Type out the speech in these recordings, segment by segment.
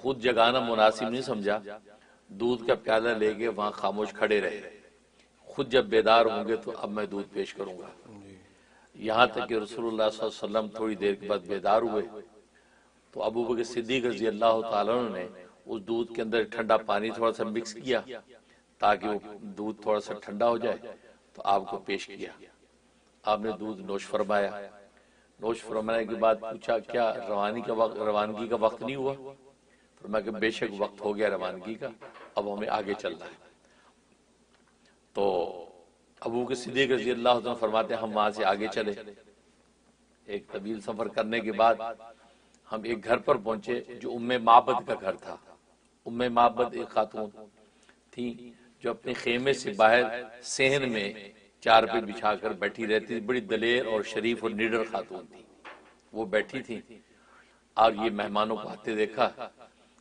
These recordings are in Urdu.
خود جگانا مناسب نہیں سمجھا، دودھ کا پیالہ لے کے وہاں خاموش کھڑے رہے، خود جب بیدار ہوں گے تو اب میں دودھ پیش کروں گا۔ یہاں تک کہ رسول اللہ صلی اللہ علیہ وسلم تھوڑی دیر کے بعد بیدار ہوئے تو ابو بکر صدیق رضی اللہ تعالیٰ عنہ نے اس دودھ کے اندر ٹھنڈا پانی تھوڑا سا مکس کیا تاکہ وہ دودھ تھوڑا سا ٹھنڈا ہو جائے، تو آپ کو پیش کیا۔ آپ نے دودھ نوش فرمایا، نوش فرمانے کے بعد پوچھا کیا روانگی کا وقت نہیں ہوا؟ فرمایا کہ بے شک وقت ہو گیا روانگی کا، اب ہمیں آگے چلنا ہے۔ تو ابو بکر صدیق رضی اللہ عنہ فرماتے ہیں ہم وہاں سے آگے چلے، ایک طویل سفر کرنے کے بعد ہم ایک گھر پر پہنچے جو ام معبد کا گھر تھا۔ ام معبد ایک خاتون تھی جو اپنے خیمے سے باہر صحن میں چار پہ بچھا کر بیٹھی رہتی تھی، بڑی دلیر اور شریف اور نڈر خاتون تھی۔ وہ بیٹھی تھی اور یہ مہمانوں کو آتے دیکھا،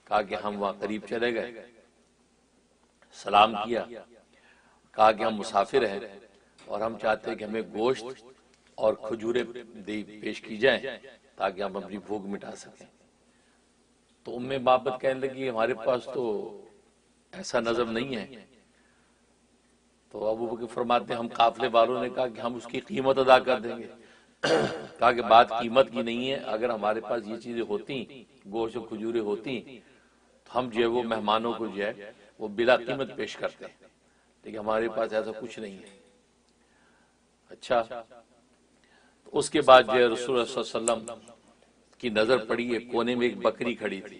کہا کہ ہم وہاں قریب چلے گئے، سلام کیا، کہا کہ ہم مسافر ہیں اور ہم چاہتے ہیں کہ ہمیں گوشت اور کھجوریں پیش کی جائیں تاکہ ہم اپنی بھوک مٹا سکیں۔ تو ام معبد کہنے لگی ہمارے پاس تو ایسا نظم نہیں ہے۔ تو ابو بکر فرماتے ہیں ہم قافلے والوں نے کہا کہ ہم اس کی قیمت ادا کر دیں گے۔ کہا کہ بات قیمت کی نہیں ہے، اگر ہمارے پاس یہ چیزیں ہوتی، گوشت و کھجوریں ہوتی، تو ہم جو ہے وہ مہمانوں کو جو ہے وہ بلا قیمت پیش کرتے ہیں، لیکن ہمارے پاس ایسا کچھ نہیں ہے۔ اچھا، اس کے بعد جو ہے رسول اللہ صلی اللہ علیہ وسلم کی نظر پڑی، ایک کونے میں ایک بکری کھڑی تھی۔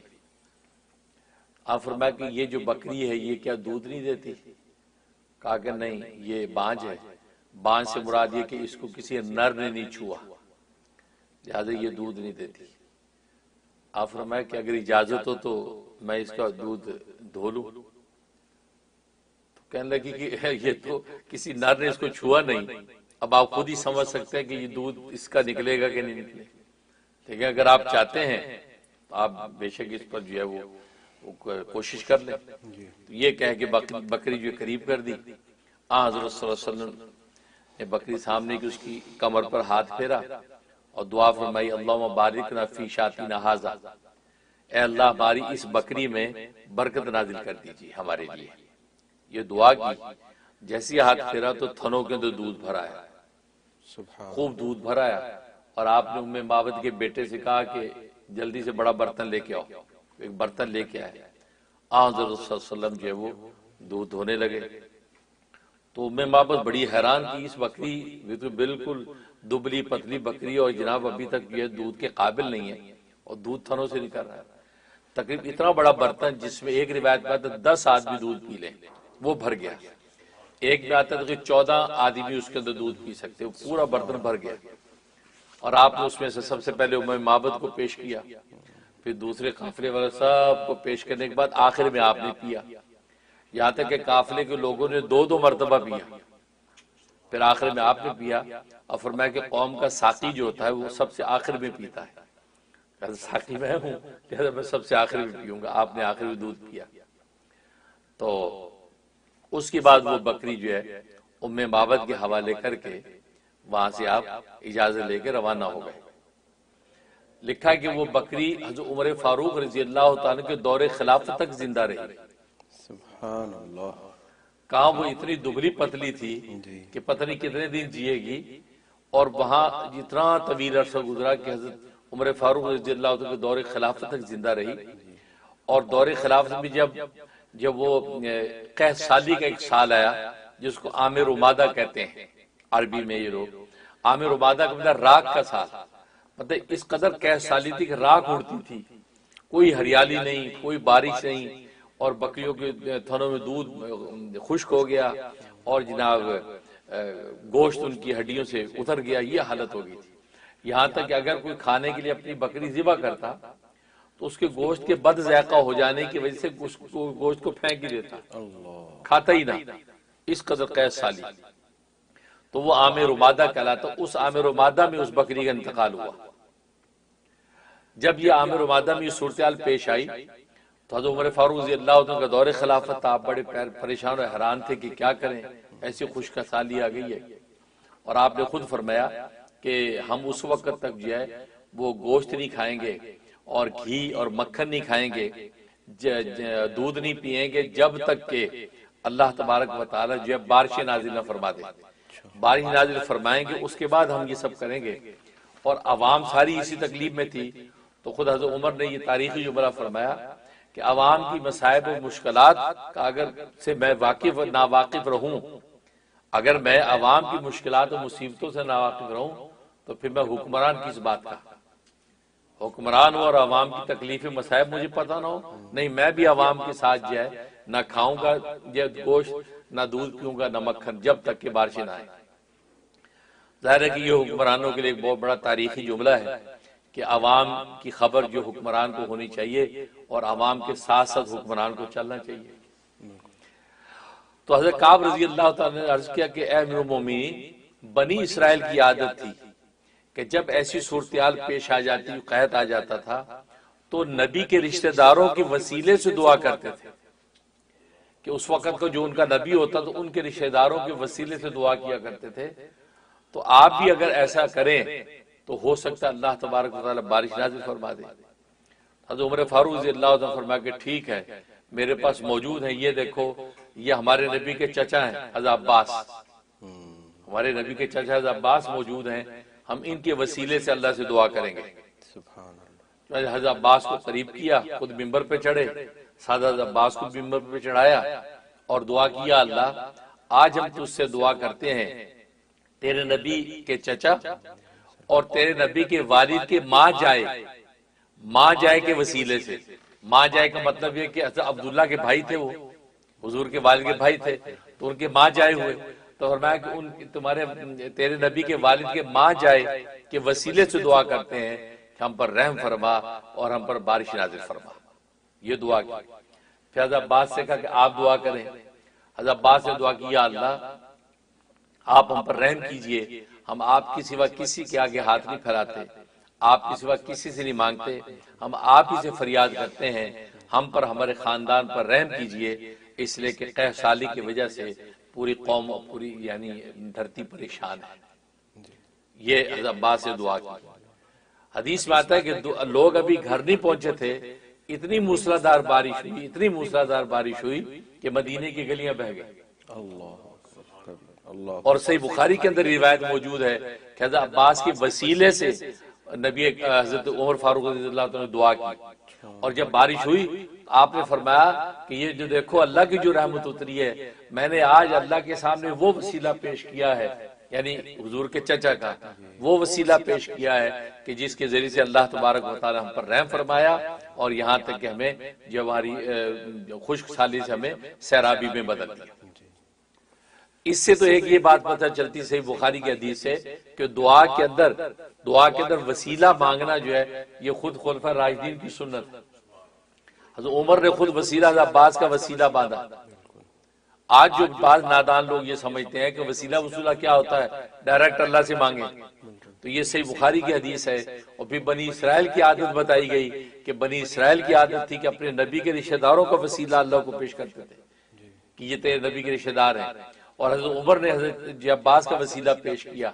آپ فرمایا کہ یہ جو بکری ہے یہ کیا دودھ نہیں دیتی؟ کہا کہ نہیں، یہ بانج ہے، بانج سے مراد یہ کہ اس کو کسی نر نے نہیں چھوا، لہذا یہ دودھ نہیں دیتی۔ آپ فرمایا کہ اگر اجازت ہو تو میں اس کا دودھ دھو لوں؟ تو کہنے لگی کہ یہ تو کسی نر نے اس کو چھوا نہیں، اب آپ خود ہی سمجھ سکتے ہیں کہ یہ دودھ اس کا نکلے گا کہ نہیں نکلے، لیکن اگر آپ چاہتے ہیں تو آپ بے شک اس پر جو ہے وہ کوشش کر لیں۔ تو یہ کہہ کہ بکری جو قریب کر دی، حضرت صلی اللہ علیہ وسلم نے بکری سامنے کی اس کی کمر پر ہاتھ پھیرا اور دعا فرمائی اللہم بارکنا فی شاتنا ھذا، اے اللہ ہماری اس بکری میں برکت نازل کر دیجیے ہمارے لیے۔ یہ دعا کی، جیسی ہاتھ پھیرا تو تھنوں کے اندر دودھ بھر آیا، خوب دودھ بھر آیا، اور آپ نے ام معبد کے بیٹے سے کہا کہ جلدی سے بڑا برتن لے کے آؤ، ایک برتن لے کے آئے۔ حضرت صلی اللہ علیہ وسلم جو ہے وہ دودھ دھونے لگے تو ام معبد بڑی حیران کی، اس بکری تو بالکل دبلی پتلی بکری اور جناب ابھی تک یہ دودھ کے قابل نہیں ہے اور دودھ تھنوں سے نکل رہا ہے۔ تقریباً اتنا بڑا برتن جس میں ایک روایت میں آتا ہے 10 آدمی دودھ پی لیں، وہ بھر گیا۔ ایک میں آتا ہے کہ 14 آدمی اس کے اندر دودھ پی سکتے، وہ پورا برتن بھر گیا، اور آپ نے اس میں سے سب سے پہلے ام معبد کو پیش کیا، پھر دوسرے قافلے والے سب کو پیش کرنے کے بعد آخر میں آپ نے پیا، یہاں تک کہ قافلے کے لوگوں نے 2 مرتبہ پیا، پھر آخر میں آپ نے پیا، اور فرمایا کہ قوم کا ساقی جو ہوتا ہے وہ سب سے آخر میں پیتا ہے، ساقی میں ہوں لہذا میں سب سے آخر میں پیوں گا، آپ نے آخر میں دودھ پیا۔ تو اس کے بعد وہ بکری جو ہے ام معبد کے حوالے کر کے وہاں سے آپ اجازت لے کے روانہ ہو گئے۔ لکھا کہ وہ بکری حضرت عمر فاروق رضی اللہ تعالیٰ کے دور خلافت تک زندہ رہی۔ سبحان اللہ، کہاں وہ اتنی دبلی پتلی تھی کہ پتہ نہیں کتنے دن جیے گی، اور وہاں جتنا طویل عرصہ گزرا کہ حضرت عمر فاروق رضی اللہ عنہ کے دور خلافت تک زندہ رہی، اور دور خلافت میں جب وہ قحط سالی کا ایک سال آیا جس کو عام رمادہ کہتے ہیں عربی میں، یہ لوگ عام رمادہ کا مطلب راکھ کا سال، مطلب اس قدر قحط سالی تھی کہ راکھ اڑتی تھی، کوئی ہریالی نہیں، کوئی بارش نہیں، اور بکریوں کے تھنوں میں دودھ خشک ہو گیا، اور جناب گوشت ان کی ہڈیوں سے اتر گیا، یہ حالت ہو گئی تھی۔ یہاں تک کہ اگر کوئی کھانے کے لیے اپنی بکری ذبح کرتا تو اس کے گوشت کے بد ذائقہ ہو جانے کی وجہ سے گوشت کو پھینک ہی دیتا، کھاتا ہی نہ، اس قدر قحط سالی۔ تو وہ عام رمادہ کہلاتا، اس عام رمادہ میں اس بکری کا انتقال ہوا۔ جب یہ عام رمادہ میں یہ صورتحال پیش آئی تو حضرت عمر فاروق رضی اللہ عنہ کا دور خلافت تھا، آپ بڑے پریشان اور حیران تھے کہ کیا کریں، ایسی خشک سالی آ گئی ہے، اور آپ نے خود فرمایا کہ ہم اس وقت تک جو ہے وہ گوشت نہیں کھائیں گے اور گھی اور مکھن نہیں کھائیں گے دودھ نہیں پیئیں گے جب تک کہ اللہ تبارک و تعالی جو ہے بارش نازل نہ فرما دے. بارش نازل فرمائیں گے اس کے بعد ہم یہ سب کریں گے. اور عوام ساری اسی تکلیف میں تھی. تو خود حضرت عمر نے یہ تاریخی جملہ فرمایا کہ عوام کی مصائب و مشکلات کا اگر سے میں واقف و ناواقف رہوں، اگر میں عوام کی مشکلات و مصیبتوں سے ناواقف رہوں تو پھر میں حکمران کس بات کا حکمران ہوں اور عوام کی تکلیف مصائب مجھے پتہ نہ ہو. نہیں، میں بھی عوام کے ساتھ جو ہے نہ کھاؤں گا گوشت نہ دودھ پیوں گا نہ مکھن جب تک کہ بارش نہ آئے. ظاہر ہے کہ یہ حکمرانوں کے لیے ایک بہت بڑا تاریخی جملہ ہے کہ عوام کی خبر جو حکمران کو ہونی چاہیے اور عوام کے ساتھ ساتھ حکمران کو چلنا چاہیے. تو حضرت کعب رضی اللہ تعالیٰ نے عرض کیا کہ اے امیر المومنین، بنی اسرائیل کی عادت تھی کہ جب ایسی صورتحال پیش آ جاتی، قحط آ جاتا تھا تو نبی کے رشتہ داروں کے وسیلے سے دعا کرتے تھے کہ اس وقت کو جو ان کا نبی ہوتا تو ان کے رشتہ داروں کے وسیلے سے دعا کیا کرتے تھے. تو آپ بھی اگر ایسا کریں تو ہو سکتا ہے اللہ تبارک و تعالی بارش نازل فرما دے. حضرت عمر فاروق رضی اللہ عنہ فرمایا کہ ٹھیک ہے، میرے پاس موجود ہیں، یہ دیکھو یہ ہمارے نبی کے چچا ہیں حضرت عباس، ہمارے نبی کے چچا حضرت عباس موجود ہیں، ہم ان کے وسیلے سے اللہ سے دعا کریں گے. حضرت عباس کو قریب کیا، خود ممبر پہ چڑھے، سادہ حضرت عباس کو ممبر پہ چڑھایا اور دعا کیا، اللہ آج ہم تجھ سے دعا کرتے ہیں تیرے نبی کے چچا اور تیرے نبی کے والد کے ماں جائے کے وسیلے سے. ماں جائے کا مطلب یہ کہ حضرت عبداللہ کے بھائی تھے، وہ حضور کے والد کے بھائی تھے تو ان کے ماں جائے ہوئے. تو فرمایا کہ تمہارے تیرے نبی کے والد کے ماں جائے کے وسیلے سے دعا کرتے ہیں کہ ہم پر رحم فرما اور ہم پر بارش نازل فرما. یہ دعا کی. پھر حضرت عباس سے کہا کہ آپ دعا کریں. حضرت عباس نے دعا کی، یا اللہ آپ ہم پر رحم کیجئے، ہم آپ کی سوا کسی کے آگے ہاتھ نہیں پھیلاتے، آپ کی سوا کسی سے نہیں مانگتے، ہم آپ ہی سے فریاد کرتے ہیں، ہم پر ہمارے خاندان پر رحم کیجئے، اس لیے کہ قحط سالی کی وجہ سے پوری قوم اور پوری یعنی دھرتی پریشان ہے. یہ حضرت عباس سے دعا کی. حدیث میں آتا ہے کہ لوگ ابھی گھر نہیں پہنچے تھے، اتنی موسلادھار بارش ہوئی کہ مدینے کی گلیاں بہہ گئی. اور صحیح بخاری کے اندر روایت موجود ہے کہ حضرت عباس کے وسیلے سے نبی حضرت عمر فاروق رضی اللہ عنہ نے دعا کی. اور جب بارش ہوئی آپ نے فرمایا کہ یہ جو دیکھو اللہ کی جو رحمت اتری ہے، میں نے آج اللہ کے سامنے وہ وسیلہ پیش کیا ہے، یعنی حضور کے چچا کا وہ وسیلہ پیش کیا ہے کہ جس کے ذریعے سے اللہ تبارک و تعالی ہم پر رحم فرمایا اور یہاں تک کہ ہمیں جو ہماری خشک سالی سے ہمیں سیرابی میں بدل دیا. اس سے تو ایک یہ بات پتہ چلتی صحیح بخاری کی حدیث سے کہ دعا کے اندر وسیلہ مانگنا جو ہے یہ خود خلفائے راشدین کی سنت ہے. حضرت عمر نے خود وسیلہ حضرت عباس کا وسیلہ باندھا. آج جو بعض نادان لوگ یہ سمجھتے ہیں کہ وسیلہ وسیلہ کیا ہوتا ہے، ڈائریکٹ اللہ سے مانگیں، تو یہ صحیح بخاری کی حدیث ہے. اور پھر بنی اسرائیل کی عادت بتائی گئی کہ بنی اسرائیل کی عادت تھی کہ اپنے نبی کے رشتہ داروں کا وسیلہ اللہ کو پیش کرتے تھے کہ یہ تیرے نبی کے رشتہ دار ہیں. اور حضرت عمر نے حضرت عباس کا وسیلہ پیش کیا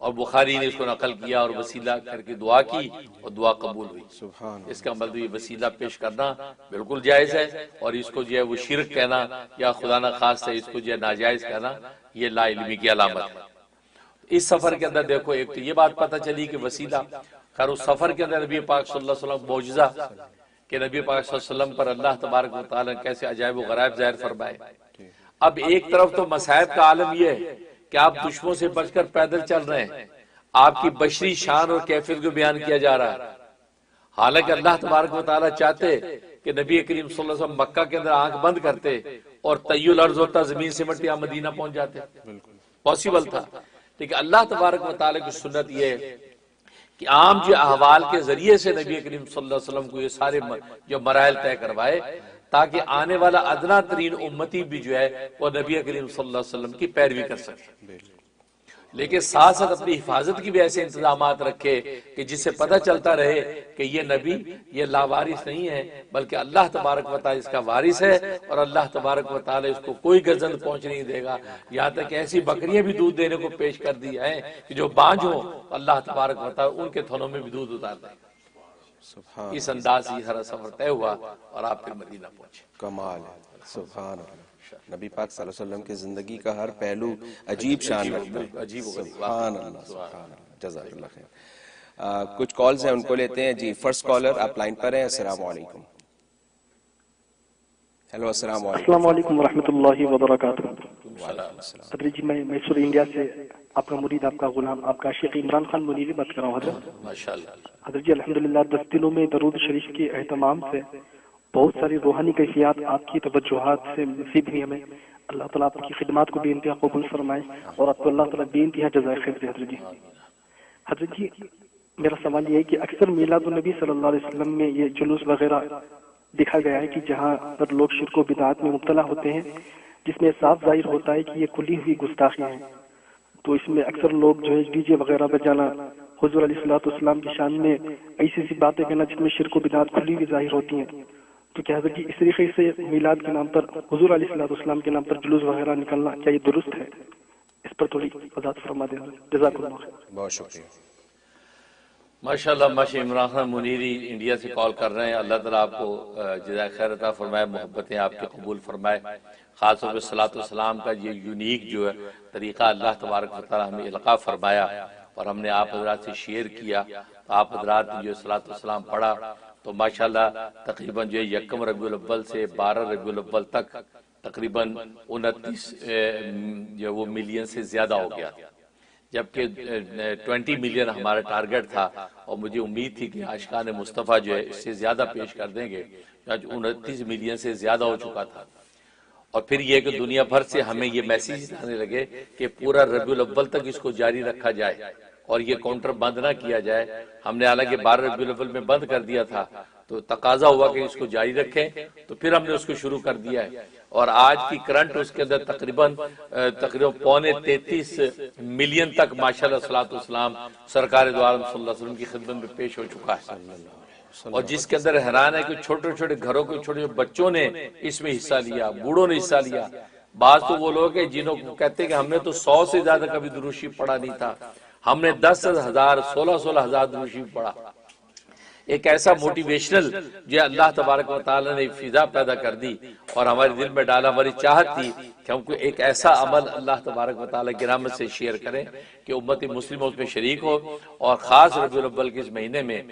اور بخاری نے اس کو نقل کیا اور وسیلہ کر کے دعا کی اور دعا قبول ہوئی. اس کا مطلب یہ وسیلہ پیش کرنا بالکل جائز ہے، اور اس کو جو ہے وہ شرک کہنا یا خدا نہ خواستہ اس کو جو ہے ناجائز کہنا یہ لا علمی کی علامت ہے. اس سفر کے اندر دیکھو ایک تو یہ بات پتہ چلی کہ وسیلہ، خیر اس سفر کے اندر نبی پاک صلی اللہ علیہ وسلم معجزہ کہ نبی پاک صلی اللہ علیہ وسلم پر اللہ تبارک و تعالی کیسے عجائب و غرائب ظاہر فرمائے. اب ایک طرف تو مصائب کا عالم یہ ہے کہ آپ دشمنوں سے بچ کر پیدل چل رہے ہیں، آپ کی بشری شان اور کیفیت کو بیان کیا جا رہا ہے، حالانکہ اللہ تبارک و تعالی چاہتے کہ نبی کریم صلی اللہ علیہ وسلم مکہ کے اندر آنکھ بند کرتے اور طی الارض ہوتا، زمین سے مٹی آپ مدینہ پہنچ جاتے، پاسبل تھا. لیکن اللہ تبارک و تعالی کی سنت یہ ہے کہ عام جو احوال کے ذریعے سے نبی کریم صلی اللہ علیہ وسلم کو یہ سارے جو مراحل طے کروائے تاکہ آنے والا ادنا ترین امتی بھی جو ہے وہ نبی کریم صلی اللہ علیہ وسلم کی پیروی کر سکے، لیکن ساتھ ساتھ اپنی حفاظت کی بھی ایسے انتظامات رکھے کہ جس سے پتہ چلتا رہے کہ یہ نبی یہ لاوارث نہیں ہے بلکہ اللہ تبارک و تعالی اس کا وارث ہے اور اللہ تبارک و تعالی اس کو کوئی گزند پہنچ نہیں دے گا. یہاں تک کہ ایسی بکریاں بھی دودھ دینے کو پیش کر دی ہیں کہ جو بانجھ ہوں اللہ تبارک و تعالی ان کے تھنوں میں بھی دودھ اتار دے گا. سبحان اس انداز سے سارا سفر طے ہوا اور آپ پھر مدینہ پہنچے. کمال ہے. سبحان اللہ. نبی پاک صلی اللہ علیہ وسلم کی زندگی کا ہر پہلو عجیب شان رکھتا ہے. عجیب و غریب. سبحان اللہ سبحان اللہ. جزاک اللہ خیر. کچھ کالز ہیں ان کو لیتے ہیں. جی فرسٹ کالر آپ لائن پر ہیں. السلام علیکم. ہیلو السلام علیکم. السلام علیکم ورحمۃ اللہ وبرکاتہ. وعلیکم السلام. حضرت جی میں میسور انڈیا سے آپ کا مرید، آپ کا غلام، آپ کا عاشق عمران خان منیری بات کر رہا ہوں حضرت. ماشاءاللہ. حضرت جی الحمدللہ 10 دنوں میں درود شریف کے اہتمام سے بہت ساری روحانی کیفیات آپ کی توجہات سے نصیب ہوئی ہمیں. اللہ تعالیٰ آپ کی خدمات کو بے انتہا قبول فرمائے اور آپ کو اللہ تعالیٰ بے انتہا جزائے خیر دے. حضرت جی حضرت جی میرا سوال یہ ہے کہ اکثر میلاد النبی صلی اللہ علیہ وسلم میں یہ جلوس وغیرہ دیکھا گیا ہے کہ جہاں پر لوگ شرک و بدعات میں مبتلا ہوتے ہیں، جس میں صاف ظاہر ہوتا ہے کہ یہ کھلی ہوئی گستاخیاں ہیں. تو اس میں اکثر لوگ جو ہے ڈی جے وغیرہ بجانا، حضور علیہ الصلوۃ والسلام کی شان میں ایسی ایسی باتیں کہنا جس میں شرک و بدعات کھلی ہوئی ظاہر ہوتی ہیں. تو کیا حضرت جی اس طریقے سے میلاد کے نام پر، حضور علیہ الصلوۃ والسلام کے نام پر جلوس وغیرہ نکلنا کیا یہ درست ہے؟ اس پر تھوڑی وضاحت فرما دیں. جزاک اللہ خیر. بہت شکریہ. ماشاءاللہ ماشاء عمران خان منیری انڈیا سے کال کر رہے ہیں. اللہ تعالیٰ آپ کو جزائے خیر عطا فرمائے، محبتیں آپ کے قبول فرمائے. خاص طور پہ صلاۃ والسلام کا یہ یونیک جو ہے طریقہ اللہ تبارک و تعالیٰ ہمیں القاء فرمایا اور ہم نے آپ حضرات سے شیئر کیا. آپ حضرات نے جو صلاۃ والسلام پڑھا تو ماشاءاللہ تقریباً جو ہے 1 ربیع الاول سے 12 ربیع الاول تک تقریباً 29 جو وہ ملین سے زیادہ ہو گیا، جبکہ 20 ملین ہمارا ٹارگٹ تھا اور مجھے امید تھی کہ عاشقان مصطفیٰ جو ہے اس سے زیادہ پیش کر دیں گے. آج 29 ملین سے زیادہ ہو چکا تھا. اور پھر یہ کہ دنیا بھر سے ہمیں یہ میسیج آنے لگے کہ پورا ربیع الاول تک اس کو جاری رکھا جائے اور یہ کاؤنٹر بند نہ کیا جائے. ہم نے حالانکہ 12 ربیع الاول میں بند کر دیا تھا تو تقاضا ہوا کہ اس کو جاری رکھیں، تو پھر ہم نے اس کو شروع کر دیا ہے. اور آج کی کرنٹ اس کے اندر تقریباً 33 ملین تک ماشاءاللہ صلاۃ والسلام سرکار دو عالم صلی اللہ علیہ وسلم کی خدمت میں پیش ہو چکا ہے. اور جس کے اندر حیران ہے کہ چھوٹے چھوٹے گھروں کے چھوٹے بچوں نے اس میں حصہ لیا، بوڑھوں نے حصہ لیا. بعض تو وہ لوگ ہیں جنہوں کو کہتے ہیں کہ ہم نے تو 100 سے زیادہ کبھی درود شریف پڑھا نہیں تھا، ہم نے 10,000 16,000 درود شریف پڑھا. ایک ایسا موٹیویشنل جو اللہ تبارک و تعالیٰ نے فضا پیدا کر دی اور ہمارے دل میں ڈالا. ہماری چاہت تھی کہ ہم کو ایک ایسا عمل اللہ تبارک و تعالیٰ کی رحمت سے شیئر کریں کہ امت مسلمہ اس میں شریک ہو اور خاص ربیع الاول کے اس مہینے میں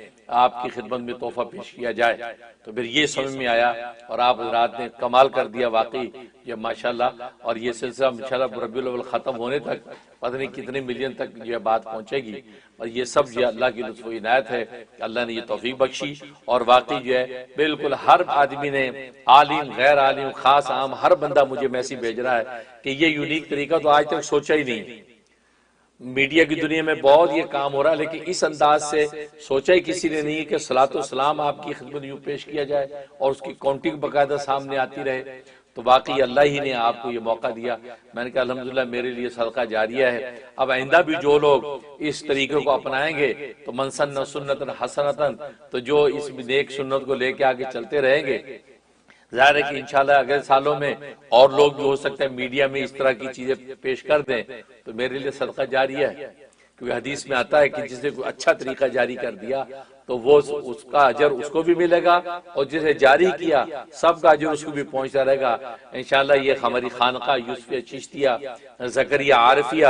آپ کی خدمت میں تحفہ پیش کیا جائے. تو پھر یہ سمجھ میں آیا اور آپ حضرات نے کمال کر دیا واقعی یہ ماشاءاللہ. اور یہ سلسلہ انشاءاللہ ربیع الاول ختم ہونے تک پتہ نہیں کتنے ملین تک یہ بات پہنچے گی. اور یہ سب جو اللہ کی لطف و عنایت ہے کہ اللہ نے یہ توفیق بخشی. اور واقعی جو ہے بالکل ہر آدمی نے، عالم غیر عالم خاص عام، ہر بندہ مجھے میسیج بھیج رہا ہے کہ یہ یونیک طریقہ تو آج تک سوچا ہی نہیں. میڈیا کی دنیا میں بہت یہ کام ہو رہا ہے لیکن اس انداز سے سوچا ہی کسی نے نہیں کہ صلاۃ والسلام آپ کی خدمت یوں پیش کیا جائے اور اس کی کاؤنٹنگ باقاعدہ سامنے آتی رہے. تو واقعی اللہ ہی نے آپ کو یہ موقع دیا. میں نے کہا الحمدللہ میرے لیے صدقہ جاریہ ہے. اب آئندہ بھی جو لوگ اس طریقے کو اپنائیں گے تو من سن سنتن حسنتن، تو جو اس نیک سنت کو لے کے آگے چلتے رہیں گے، ظاہر ہے کہ انشاءاللہ اگلے سالوں میں اور لوگ بھی ہو سکتے ہیں میڈیا میں اس طرح کی چیزیں پیش کر دیں تو میرے لیے صدقہ جاریہ ہے. کیونکہ حدیث میں آتا ہے کہ جس نے کوئی اچھا طریقہ جاری کر دیا تو وہ اس کا اجر اس کو بھی ملے گا اور جسے جاری کیا سب کا اجر اس کو بھی پہنچتا رہے گا. انشاءاللہ یہ ہماری خانقاہ یوسفیہ چشتیہ، زکریا عارفیہ،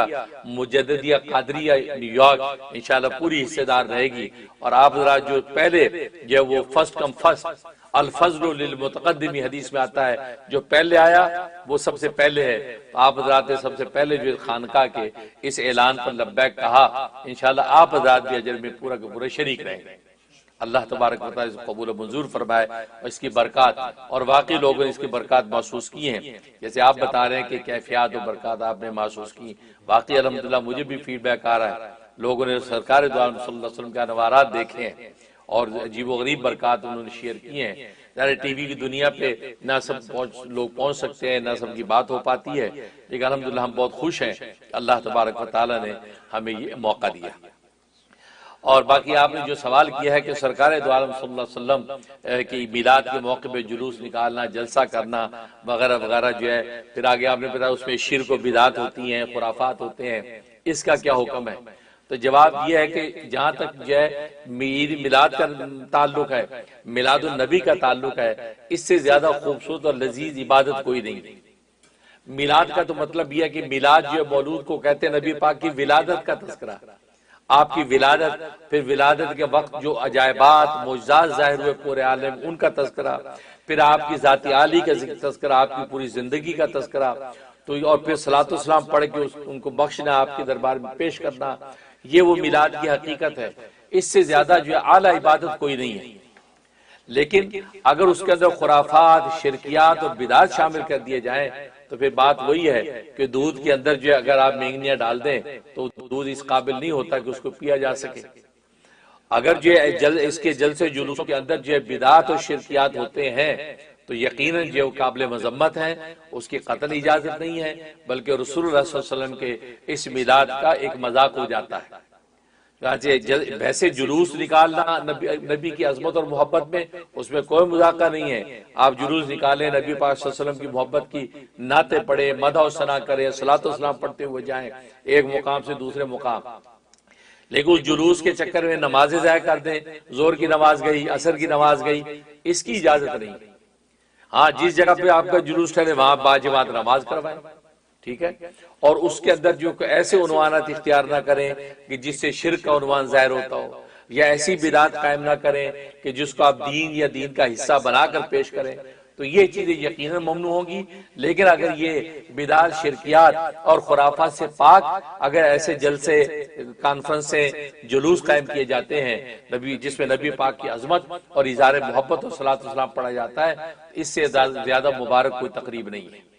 مجددیہ قادریہ نیو یارک انشاءاللہ پوری حصے دار رہے گی. اور آپ ذرا جو پہلے جو وہ فرسٹ کم فرسٹ الفضل للمتقدم حدیث میں آتا ہے، جو پہلے آیا وہ سب سے پہلے ہے. آپ حضرات نے سب سے پہلے جو خانقاہ کے اس اعلان پر لبیک کہا، انشاءاللہ آپ حضرات بھی اجر میں پورا کے پورے شریک رہیں گے. اللہ تبارک و تعالیٰ اس کو قبول و منظور فرمائے اور اس کی برکات. اور واقعی لوگوں نے اس کی برکات محسوس کی ہیں، جیسے آپ بتا رہے ہیں کہ کیفیات و برکات آپ نے محسوس کی. واقعی الحمدللہ مجھے بھی فیڈ بیک آ رہا ہے، لوگوں نے سرکار دو عالم صلی اللہ علیہ وسلم کے انوارات دیکھے ہیں اور عجیب و غریب برکات انہوں نے شیئر کی ہیں. ظاہر ٹی وی کی دنیا پہ نہ سب لوگ پہنچ سکتے ہیں، نہ سب کی بات ہو پاتی ہے، لیکن الحمدللہ ہم بہت خوش ہیں اللہ تبارک و تعالیٰ نے ہمیں یہ موقع دیا. اور باقی آپ نے جو سوال کیا ہے کہ سرکار دو عالم صلی اللہ علیہ وسلم کی میلاد کے موقع پہ جلوس نکالنا، جلسہ کرنا وغیرہ وغیرہ جو ہے، پھر آگے آپ نے بتایا اس میں شرک و بدعات ہوتی ہیں، خرافات ہوتے ہیں، اس کا کیا حکم ہے. تو جواب یہ ہے کہ جہاں تک جو ہے عید میلاد کا تعلق ہے، میلاد النبی کا تعلق ہے، اس سے زیادہ خوبصورت اور لذیذ عبادت کوئی نہیں۔ میلاد کا تو مطلب یہ ہے کہ میلاد جو ہے مولود کو کہتے ہیں، نبی پاک کی ولادت کا تذکرہ، آپ کی ولادت، پھر ولادت کے وقت جو عجائبات معجزات ظاہر ہوئے پورے عالم، ان کا تذکرہ، پھر آپ کی ذات عالی کا تذکرہ، آپ کی پوری زندگی کا تذکرہ، تو اور پھر صلاۃ والسلام پڑھ کے ان کو بخشنا، آپ کے دربار میں پیش کرنا، یہ وہ میلاد کی حقیقت ہے۔ اس سے زیادہ جو ہے اعلیٰ عبادت کوئی نہیں ہے۔ لیکن اگر اس کے اندر خرافات، شرکیات اور بدعات شامل کر دیے جائیں تو پھر بات وہی ہے کہ دودھ کے اندر جو ہے اگر آپ مینگنیاں ڈال دیں تو دودھ اس قابل نہیں ہوتا کہ اس کو پیا جا سکے۔ اگر جو ہے اس کے جلسے جلوسوں کے اندر جو ہے بدعات اور شرکیات ہوتے ہیں تو یقیناً جو قابل مذمت ہیں، اس کی قطعی اجازت نہیں ہے، بلکہ رسول اللہ صلی اللہ علیہ وسلم کے اس میلاد کا ایک مذاق ہو جاتا ہے۔ ویسے جلوس نکالنا نبی کی عظمت اور محبت میں، اس میں کوئی مذاقہ نہیں ہے۔ آپ جلوس نکالیں، نبی پاک صلی اللہ علیہ وسلم کی محبت کی نعتیں پڑھیں، مدح و ثنا کریں، صلاۃ و سلام پڑھتے ہوئے جائیں ایک مقام سے دوسرے مقام، لیکن اس جلوس کے چکر میں نمازیں ضائع کر دیں، زور کی نماز گئی، عصر کی نماز گئی، اس کی اجازت نہیں۔ ہاں، جس جگہ پہ آپ کا جلوس ٹھہرے وہاں باجماعت نماز کروائیں، ٹھیک ہے، اور اس کے اندر جو ایسے عنوانات اختیار نہ کریں کہ جس سے شرک کا عنوان ظاہر ہوتا ہو، یا ایسی بدعات قائم نہ کریں کہ جس کو آپ دین یا دین کا حصہ بنا کر پیش کریں، تو یہ چیزیں یقیناً ممنوع ہوں گی۔ لیکن اگر یہ بدعات، شرکیات اور خرافات سے پاک اگر ایسے جلسے، کانفرنسیں، جلوس قائم کیے جاتے ہیں نبی، جس میں نبی پاک کی عظمت اور اظہار محبت اور صلاۃ والسلام پڑھا جاتا ہے، اس سے زیادہ مبارک کوئی تقریب نہیں ہے۔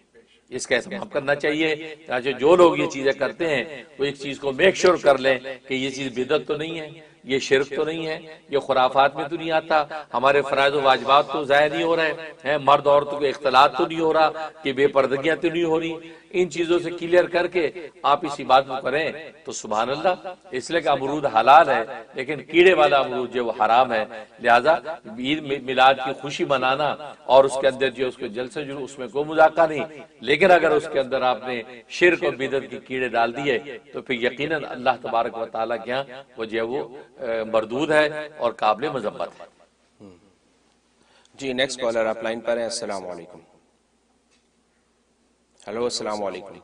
اس کا اہتمام کرنا چاہیے، چاہے جو لوگ یہ چیزیں کرتے ہیں وہ ایک چیز کو میک شور کر لیں کہ یہ چیز بدعت تو نہیں ہے، یہ شرک تو نہیں ہے، یہ خرافات میں تو نہیں آتا، ہمارے فرائض و واجبات تو ضائع نہیں ہو رہے ہیں، مرد عورتوں کے اختلاط تو نہیں ہو رہا، کہ بے پردگیاں تو نہیں ہو رہی۔ ان چیزوں سے کلیئر کر کے آپ اس عبادت کو کریں تو سبحان اللہ، اس لیے کہ امرود حلال ہے لیکن کیڑے والا امرود جو وہ حرام ہے، لہذا عید میلاد کی خوشی منانا اور اس کے اندر جو اس کو جلسے جو اس میں کوئی مذاقہ نہیں، لیکن اگر اس کے اندر آپ نے شرک اور بدعت کی کیڑے ڈال دیے تو پھر یقیناً اللہ تبارک و تعالیٰ کے ہاں وہ جو ہے وہ مردود ہے اور قابل مذمت ہے۔ جی نیکسٹ کالر آپ لائن پر ہیں، السلام علیکم۔ ہلو، السلام علیکم۔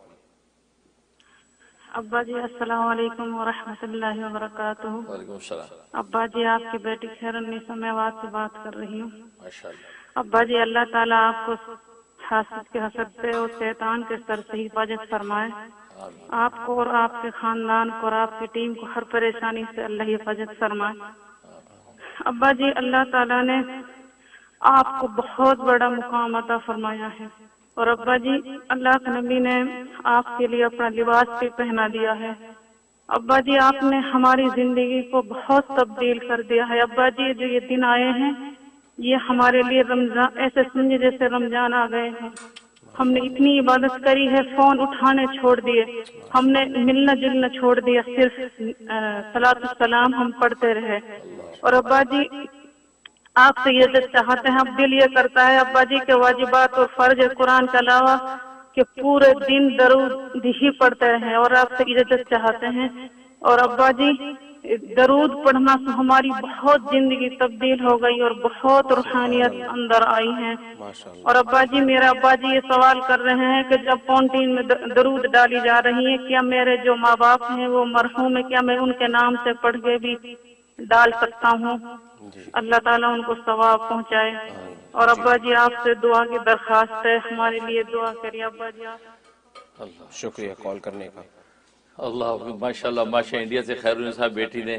ابا جی السلام علیکم ورحمۃ اللہ وبرکاتہ۔ وعلیکم السلام۔ ابا جی آپ کی بیٹی خیرالنساء میں آواز سے بات کر رہی ہوں۔ ماشاءاللہ۔ ابا جی اللہ تعالیٰ آپ کو حاسد کے حسد سے اور شیطان کے سر سے حفاظت فرمائے، آپ کو اور آپ کے خاندان کو اور آپ کی ٹیم کو ہر پریشانی سے اللہ حفاظت فرمائے۔ ابا جی اللہ تعالیٰ نے آپ کو بہت بڑا مقام عطا فرمایا ہے، اور ابا جی اللہ کے نبی نے آپ کے لیے اپنا لباس بھی پہنا دیا ہے۔ ابا جی آپ نے ہماری زندگی کو بہت تبدیل کر دیا ہے۔ ابا جی جو یہ دن آئے ہیں یہ ہمارے لیے رمضان، ایسے سمجھے جیسے رمضان آ گئے ہیں۔ ہم نے اتنی عبادت کری ہے، فون اٹھانے چھوڑ دیے، ہم نے ملنا جلنا چھوڑ دیا، صرف صلاۃ السلام ہم پڑھتے رہے۔ اور ابا جی آپ سے یہ چاہتے ہیں، اب دل یہ کرتا ہے ابا جی کے واجبات اور فرض قرآن کے علاوہ کہ پورے دن درود ہی پڑھتے رہیں، اور آپ سے اجازت چاہتے ہیں۔ اور ابا جی درود پڑھنا سے ہماری بہت زندگی تبدیل ہو گئی اور بہت روحانیت اندر آئی ہے۔ اور ابا جی میرا ابا جی یہ سوال کر رہے ہیں کہ جب فونٹین میں درود ڈالی جا رہی ہے، کیا میرے جو ماں باپ ہیں وہ مرحوم ہے، کیا میں ان کے نام سے پڑھ کے بھی ڈال سکتا ہوں؟ اللہ تعالیٰ ان کو ثواب پہنچائے۔ اور ابا جی آپ سے دعا کی درخواست ہے، ہمارے لیے دعا کریے ابا جی آپ۔ شکریہ کال کرنے کا۔ اللہ ماشاءاللہ، ماشاء انڈیا سے خیرالنساء بیٹی نے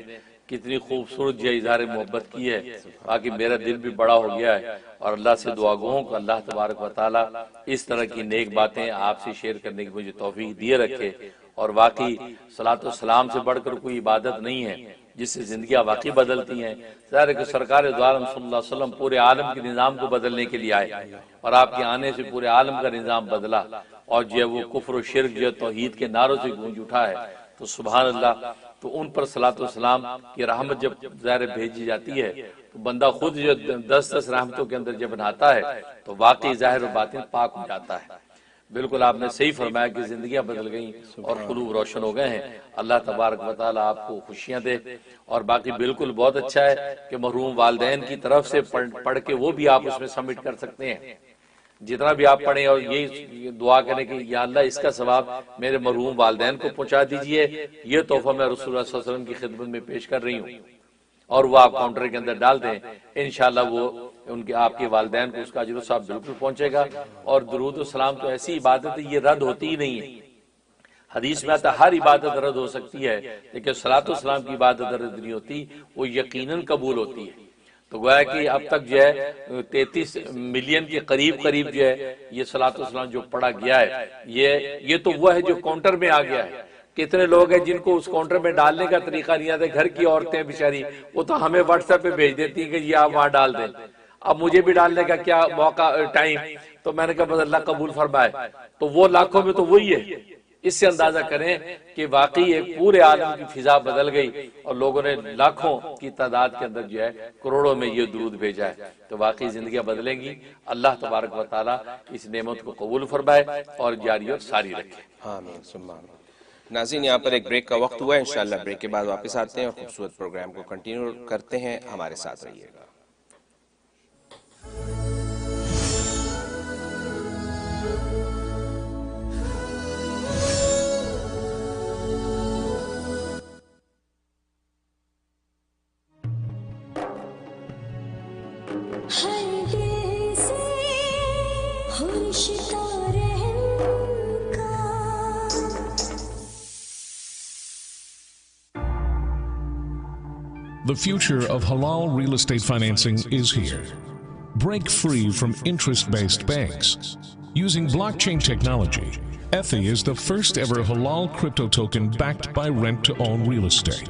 کتنی خوبصورت جو اظہار محبت کی ہے، باقی میرا دل بھی بڑا ہو گیا ہے، اور اللہ سے دعا گو ہوں کہ اللہ تبارک و تعالیٰ اس طرح کی نیک باتیں آپ سے شیئر کرنے کی مجھے توفیق دیے رکھے۔ اور واقعی صلاۃ والسلام سے بڑھ کر کوئی عبادت نہیں ہے جس سے زندگیاں واقعی بدلتی ہیں۔ ظاہر ہے کہ سرکار دو عالم صلی اللہ علیہ وسلم پورے عالم کے نظام کو بدلنے کے لیے آئے، اور آپ کے آنے سے پورے عالم کا نظام بدلا، اور جو ہے وہ کفر و شرک جو ہے توحید کے نعروں سے گونج اٹھا ہے۔ تو سبحان اللہ، تو ان پر صلاۃ والسلام کی رحمت جب ظاہر بھیجی جاتی ہے تو بندہ خود جو 10 رحمتوں کے اندر جب نہاتا ہے تو واقعی ظاہر و باطن پاک ہو جاتا ہے۔ بالکل آپ نے صحیح فرمایا کہ زندگیاں بدل گئیں اور قلوب روشن ہو گئے ہیں. اللہ تبارک و تعالیٰ آپ کو خوشیاں دے. اور باقی بالکل بہت اچھا ہے کہ محروم والدین کی طرف سے پڑھ کے وہ بھی آپ اس میں سبمٹ کر سکتے ہیں جتنا بھی آپ پڑھیں, اور یہی دعا کریں کہ یا اللہ اس کا ثواب میرے مرحوم والدین کو پہنچا دیجئے, یہ تحفہ میں رسول اللہ صلی اللہ علیہ وسلم کی خدمت میں پیش کر رہی ہوں, اور وہ آپ کاؤنٹر کے اندر ڈال دیں. انشاءاللہ وہ ان کے آپ کے والدین کو اس کا اجر و ثواب بالکل پہنچے گا. اور درود و سلام تو ایسی عبادت ہے, یہ رد ہوتی ہی نہیں ہے. حدیث میں آتا ہر عبادت رد ہو سکتی ہے, لیکن صلاۃ و سلام کی عبادت رد نہیں ہوتی, وہ یقیناً قبول ہوتی ہے. تو گویا کہ اب تک جو ہے 33 ملین کے قریب جو ہے یہ صلاۃ و سلام جو پڑھا گیا ہے, یہ تو وہ ہے جو کاؤنٹر میں آ گیا ہے. کتنے لوگ ہیں جن کو اس کاؤنٹر میں ڈالنے کا طریقہ نہیں آتا. گھر کی عورتیں بیچاری وہ تو ہمیں واٹس ایپ پہ بھیج دیتی ہیں کہ یہ آپ وہاں ڈال دیں. اب مجھے بھی ڈالنے کا کیا موقع ٹائم, تو میں نے کہا بس اللہ قبول فرمائے. تو وہ لاکھوں میں تو وہی ہے. اس سے اندازہ کریں کہ واقعی ایک پورے عالم کی فضا بدل گئی اور لوگوں نے لاکھوں کی تعداد کے اندر جو ہے کروڑوں میں یہ درود بھیجا ہے. تو واقعی زندگیاں بدلیں گی. اللہ تبارک و تعالیٰ اس نعمت کو قبول فرمائے اور جاری اور ساری رکھے. آمین ثم آمین. ناظرین یہاں پر ایک بریک کا وقت ہوا ہے, انشاءاللہ بریک کے بعد واپس آتے ہیں اور خوبصورت پروگرام کو کنٹینیو کرتے ہیں. ہمارے ساتھ رہیے گا. The future of halal real estate financing is here. Break free from interest-based banks. Using blockchain technology, Ethi is the first ever halal crypto token backed by rent-to-own real estate.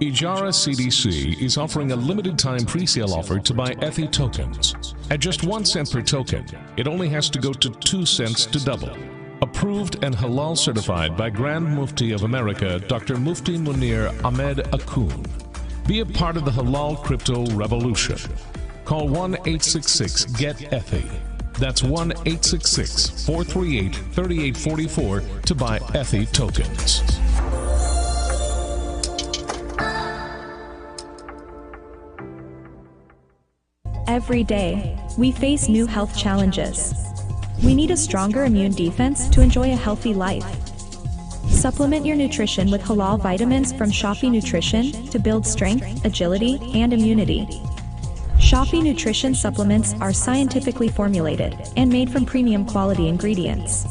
Ijara CDC is offering a limited time pre-sale offer to buy Ethi tokens. At just 1 cent per token, it only has to go to 2 cents to double. Approved and halal certified by Grand Mufti of America, Dr. Mufti Munir Ahmed Akun. Be a part of the halal crypto revolution. Call 1-866-GET-ETHI. That's 1-866-438-3844 to buy Ethi tokens. Every day, we face new health challenges. We need a stronger immune defense to enjoy a healthy life. Supplement your nutrition with halal vitamins from Shafi Nutrition to build strength, agility, and immunity. Shafi Nutrition supplements are scientifically formulated and made from premium quality ingredients.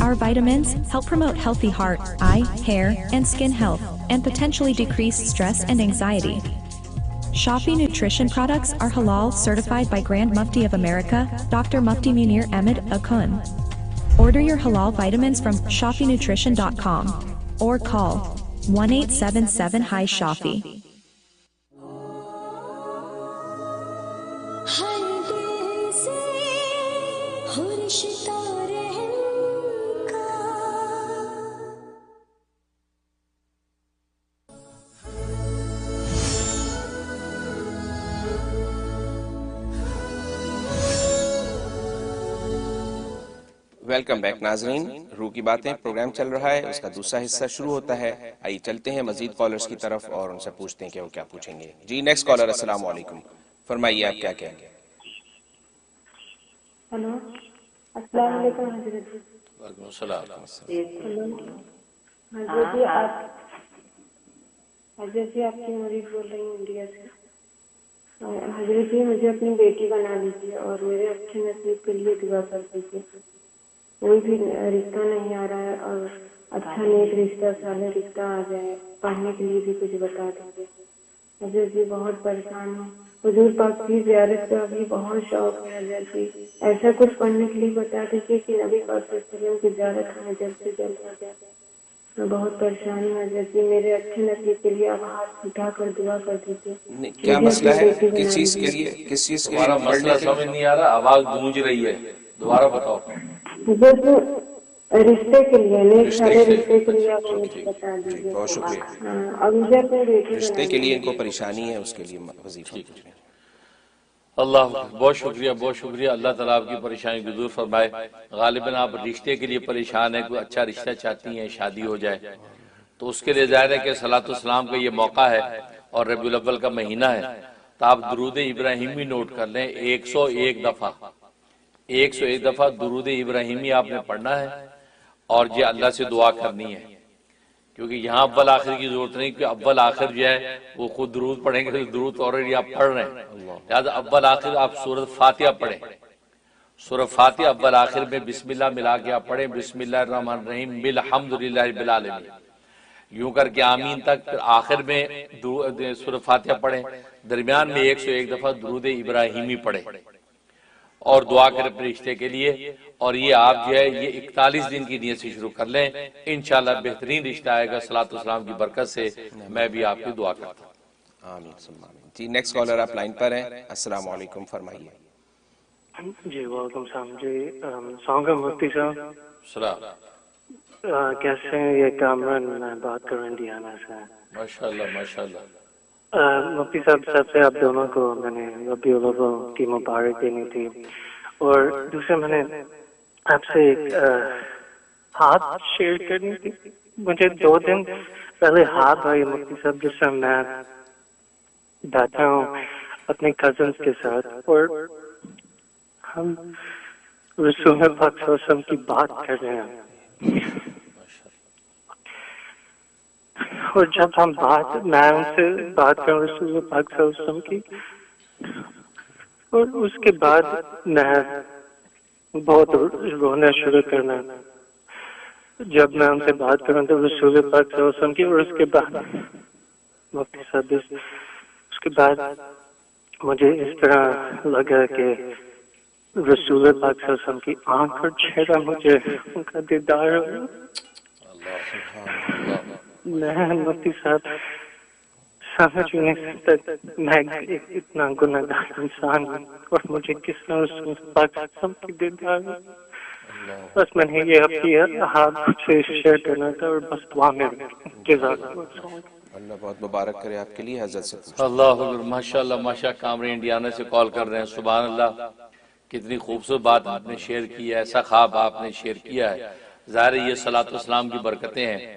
Our vitamins help promote healthy heart, eye, hair, and skin health, and potentially decrease stress and anxiety. Shafi Nutrition products are halal certified by Grand Mufti of America, Dr. Mufti Munir Ahmed Akun. Order your halal vitamins from ShafiNutrition.com or call 1-877-HI-SHAFI. Welcome back ناظرین. روح کی باتیں پروگرام چل رہا ہے, اس کا دوسرا حصہ شروع ہوتا ہے. آئیے چلتے ہیں مزید کالرز کی طرف اور ان سے پوچھتے ہیں کہ وہ کیا پوچھیں گے. جی نیکسٹ کالر, السلام علیکم, فرمائیے آپ کیا کہیں گے. ہلو السلام علیکم حضرت جی. وعلیکم السلام. حضرت جی آپ کی مرید بول رہی ہوں انڈیا سے. حضرت جی مجھے اپنی بیٹی بنا لیجیے اور میرے اچھے نصیب کے لیے دعا کر دیجیے. کوئی بھی رشتہ نہیں آ رہا ہے اور اچھا نیک رشتہ صالح رشتہ آ جائے. پڑھنے کے لیے بھی کچھ بتا دیجیے. حضرت جی بہت پریشان ہوں. حضور پاک کی زیارت کا بھی بہت شوق ہے حضرت جی. ایسا کچھ پڑھنے کے لیے بتا دیجیے کہ نبی پاک صلی اللہ علیہ وسلم کی زیارت ہمیں جلد سے جلد ہو جائے. میں بہت پریشان ہوں حضرت جی. میرے اچھے نصیب کے لیے آپ ہاتھ اٹھا کر دعا کر دیجیے. کیا مسئلہ ہے, کس چیز کے لیے, کس چیز کے لیے مسئلہ سمجھ نہیں آ رہا, آواز گونج رہی ہے, دوبارہ بتاؤ. رشتے کے لیے نیک سارے رشتے کے لیے آپ مجھے بتا دیجیے. بہت شکریہ. اور مجھے اپنے بیٹی رشتے کے لیے ان کو پریشانی ہے, اس کے لیے وظیفہ پوچھ رہے ہیں. اللہ بہت شکریہ اللہ تعالیٰ آپ کی پریشانی کو دور فرمائے. غالباً آپ رشتے کے لیے پریشان ہیں, کوئی اچھا رشتہ چاہتی ہیں, شادی ہو جائے, تو اس کے لیے ظاہر ہے کہ صلاۃ السلام کا یہ موقع ہے اور ربیع الاول کا مہینہ ہے, تو آپ درود ابراہیمی نوٹ کر لیں. 101 دفعہ درود ابراہیمی آپ نے پڑھنا ہے اور یہ اللہ سے دعا کرنی ہے, کیونکہ یہاں اول آخر کی ضرورت نہیں, کہ اول آخر جو ہے وہ خود درود پڑھیں گے, تو درود آلریڈی آپ پڑھ رہے ہیں, لہٰذا اول آخر آپ سورۃ فاتحہ پڑھیں. سورۃ فاتحہ اول آخر میں بسم اللہ ملا کے آپ پڑھیں, بسم اللہ الرحمن الرحیم بالحمدللہ رب العالمین, یوں کر کے آمین تک, پھر آخر میں سورۃ فاتحہ پڑھیں, درمیان میں 101 دفعہ درود ابراہیمی پڑھیں اور دعا کریں اپنے رشتے کے لیے. اور یہ آپ جو ہے یہ 41 دن کی نیت سے شروع کر لیں, انشاءاللہ بہترین رشتہ آئے گا صلاۃ السلام کی برکت سے. میں بھی آپ کی دعا کرتا ہوں. آمین ثم آمین. جی نیکسٹ کالر آپ لائن پر ہیں. السلام علیکم, فرمائیے. جی وعلیکم السلام. جی السلام علیکم مفتی صاحب. سلام. کیسے ہیں؟ یہ کامران میں بات کر رہے ہیں انڈیانا سے. ماشاءاللہ. مفتی صاحب سب سے آپ دونوں کو میں نے ربیع الاول کی مبارک دینی تھی, اور دوسرے میں نے آپ سے ایک ہاتھ شیئر کرنی تھی. مجھے 2 دن پہلے ہاتھ آئی مفتی صاحب, جس سے میں بیٹھا ہوں اپنے کزنس کے ساتھ, اور ہم رسول پاک صلی اللہ علیہ وسلم کی بات کر رہے ہیں, اور جب ہم میں ان سے بات کروں رسول پاک صلی اللہ علیہ وسلم کی, اور اس کے بعد میں بہت رونا شروع کرنا. جب میں ان سے بات کروں تو رسول پاک صلی اللہ علیہ وسلم کی, اور اس کے بعد مفتی صاحب اس کے بعد مجھے اس طرح لگا کہ رسول پاک صلی اللہ علیہ وسلم کی آنکھ اور چہرہ مجھے ان کا دیدار ہو. میں مفتی صاحب سمجھ نہیں سکتا میں اتنا گناہگار انسان ہوں, اور مجھے کس طرح رسول پاک صلی اللہ علیہ وسلم کی دیدار ہو. بس میں نے یہ آپ کی ہاتھ سے شیئر کرنا تھا, اور بس دعا میں جزاک اللہ. اللہ بہت مبارک کرے آپ کے لیے. حضرت سے اللہ اکبر. ماشاءاللہ کامران انڈیانا سے کال کر رہے ہیں. سبحان اللہ, کتنی خوبصورت بات آپ نے شیئر کی ہے, ایسا خواب آپ نے شیئر کیا ہے. ظاہر ہے یہ صلاۃ السلام کی برکتیں ہیں,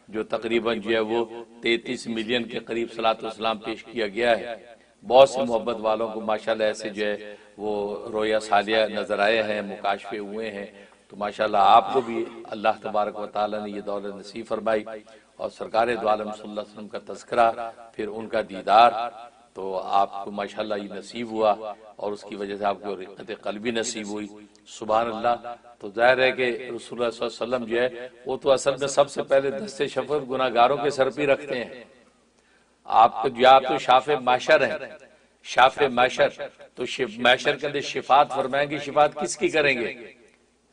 جو تقریباً جو ہے وہ 33 ملین کے قریب صلاۃ السلام پیش کیا گیا ہے. بہت سے محبت والوں کو ماشاءاللہ ایسے جو ہے وہ رویا صالحہ نظر آئے ہیں, مکاشفے ہوئے ہیں. تو ماشاءاللہ آپ کو بھی اللہ تبارک و تعالی نے یہ دولت نصیب فرمائی, اور سرکار دو عالم صلی اللہ علیہ وسلم کا تذکرہ, پھر ان کا دیدار, تو آپ کو ماشاءاللہ یہ نصیب ہوا, اور اس کی وجہ سے آپ کو رقت قلبی نصیب ہوئی. سبحان اللہ. تو ظاہر ہے کہ رسول اللہ صلی اللہ علیہ وسلم جو ہے وہ تو اصل میں سب سے پہلے دست شفقت گناہگاروں کے سر پہ رکھتے ہیں. آپ تو شافع معشر ہیں, شافع معشر, تو معشر کے اندر شفاعت فرمائیں گے. شفاعت کس کی کریں گے؟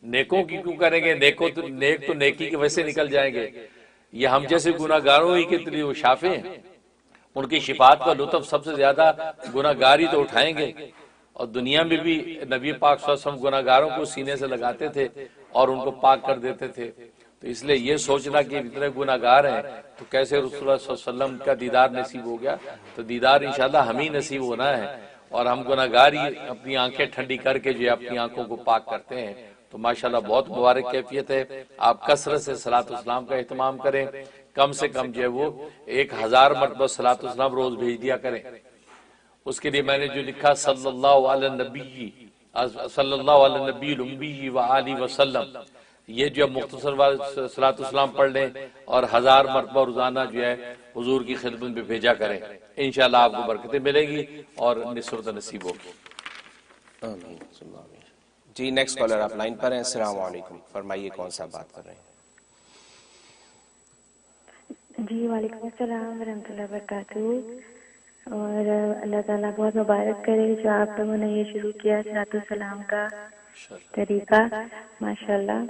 نیکوں کی کیوں کریں گے؟ نیک تو نیکی کی وجہ سے نکل جائیں گے. یہ ہم جیسے گناہگاروں ہی کے لیے وہ شافع ہیں. ان کی شفاعت کا لطف سب سے زیادہ گناہگاری تو اٹھائیں گے, اور دنیا میں بھی نبی پاک صلی اللہ علیہ وسلم گناہگاروں کو سینے سے لگاتے تھے اور ان کو پاک کر دیتے تھے. تو اس لیے یہ سوچنا کہ اتنے گناہگار ہیں تو کیسے رسول اللہ صلی اللہ علیہ وسلم کا دیدار نصیب ہو گیا. تو دیدار انشاءاللہ ہمیں نصیب ہونا ہے, اور ہم گناہگار ہی اپنی آنکھیں ٹھنڈی کر کے جو ہے اپنی آنکھوں کو پاک کرتے ہیں. تو ماشاءاللہ بہت مبارک کیفیت ہے. آپ کثرت سے صلاۃ السلام کا اہتمام کریں, کم سے کم جو ہے وہ 1000 مرتبہ صلاۃ السلام روز بھیج دیا کریں. اس کے لیے میں نے جو لکھا صلی اللہ علیہ نبی الامی وآلہ وسلم, یہ جو مختصر صلاۃ السلام پڑھ لیں اور 1000 مرتبہ روزانہ جو ہے حضور کی خدمت میں بھیجا کریں. انشاءاللہ آپ کو برکتیں ملیں گی اور نصرت نصیب ہوگی. آمین. جی نیکسٹ کالر آپ لائن پر ہیں. السلام علیکم, فرمائیے کون سا بات کر رہے ہیں؟ جی وعلیکم السلام ورحمۃ اللہ وبرکاتہ. اور اللہ تعالیٰ بہت مبارک کرے جو آپ لوگوں نے یہ شروع کیا صلاۃ السلام کا طریقہ, ماشاءاللہ.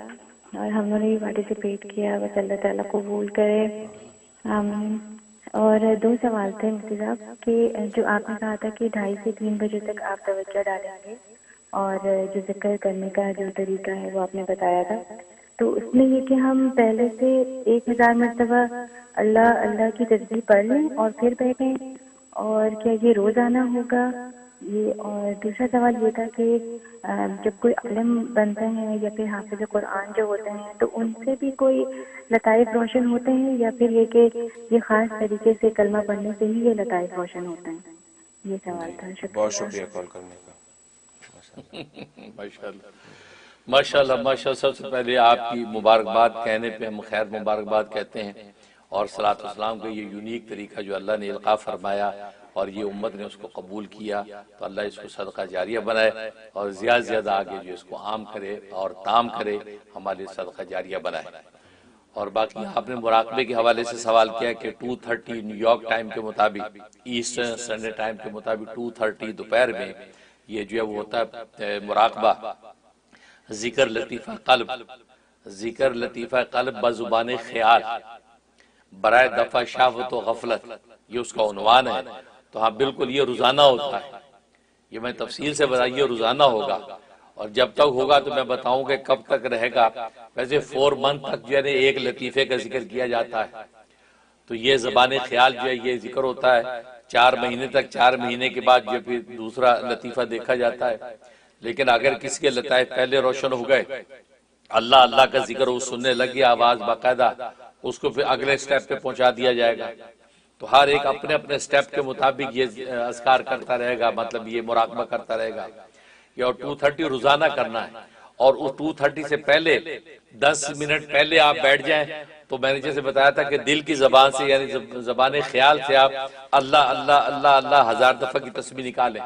اور ہم نے بھی پارٹیسپیٹ کیا, بس اللہ تعالیٰ قبول کرے. آمین. اور 2 سوال تھے مفتی صاحب, کہ جو آپ نے کہا تھا کہ 2:30 سے 3 بجے تک آپ توجہ ڈالیں گے, اور جو ذکر کرنے کا جو طریقہ ہے وہ آپ نے بتایا تھا, تو اس میں یہ کہ ہم پہلے سے 1000 مرتبہ اللہ اللہ کی تسبیح پڑھ لیں اور پھر بیٹھیں, اور کیا یہ روزانہ ہوگا یہ اور دوسرا سوال یہ تھا کہ جب کوئی عالم بنتے ہیں یا پھر حافظ قرآن جو ہوتے ہیں تو ان سے بھی کوئی لطائف روشن ہوتے ہیں یا پھر یہ کہ یہ خاص طریقے سے کلمہ پڑھنے سے ہی یہ لطائف روشن ہوتے ہیں؟ یہ سوال تھا. بہت شکریہ کال کرنے کا. ماشاءاللہ ماشاءاللہ. سب سے پہلے آپ کی مبارکباد کہنے پہ ہم خیر مبارکباد کہتے ہیں، اور صلاۃ والسلام کا یہ یونیک طریقہ جو اللہ نے القاء فرمایا اور یہ امت نے اس کو قبول کیا، تو اللہ اس کو صدقہ جاریہ بنائے اور زیادہ زیادہ آگے جو اس کو عام کرے اور تام کرے، ہمارے صدقہ جاریہ بنائے. اور باقی آپ نے مراقبے کے حوالے سے سوال کیا کہ 2:30 نیو یارک ٹائم کے مطابق، ایسٹرن سنڈے ٹائم کے مطابق 2:30 دوپہر میں یہ جو ہے وہ ہوتا ہے مراقبہ، ذکر لطیفہ قلب. ذکر لطیفہ قلب بزبان خیال برائے دفع شہوت و غفلت، یہ اس کا عنوان ہے. تو ہاں بالکل یہ روزانہ ہوتا ہے، یہ میں تفصیل سے بتائیے روزانہ ہوگا، اور جب تک ہوگا تو میں بتاؤں کہ کب تک رہے گا. ویسے 4 منتھ تک جو ہے ایک لطیفے کا ذکر کیا جاتا ہے، تو یہ زبان خیال جو ہے یہ ذکر ہوتا ہے 4 مہینے تک. 4 مہینے کے بعد جو پھر دوسرا لطیفہ دیکھا جاتا ہے. لیکن اگر کسی کے لطائف پہلے روشن ہو گئے، اللہ اللہ کا ذکر وہ سننے لگی آواز باقاعدہ، اس کو پھر اگلے سٹیپ پہ پہنچا دیا جائے گا. تو ہر ایک اپنے اپنے سٹیپ کے مطابق یہ اذکار کرتا رہے گا، مطلب یہ مراقبہ کرتا رہے گا. یہ اور 2:30 روزانہ کرنا ہے، اور اس 2:30 سے پہلے 10 منٹ پہلے آپ بیٹھ جائیں. تو میں نے جیسے بتایا تھا کہ دل کی زبان سے یعنی زبان خیال سے آپ اللہ اللہ اللہ اللہ 1000 دفعہ کی تسبیح نکالیں.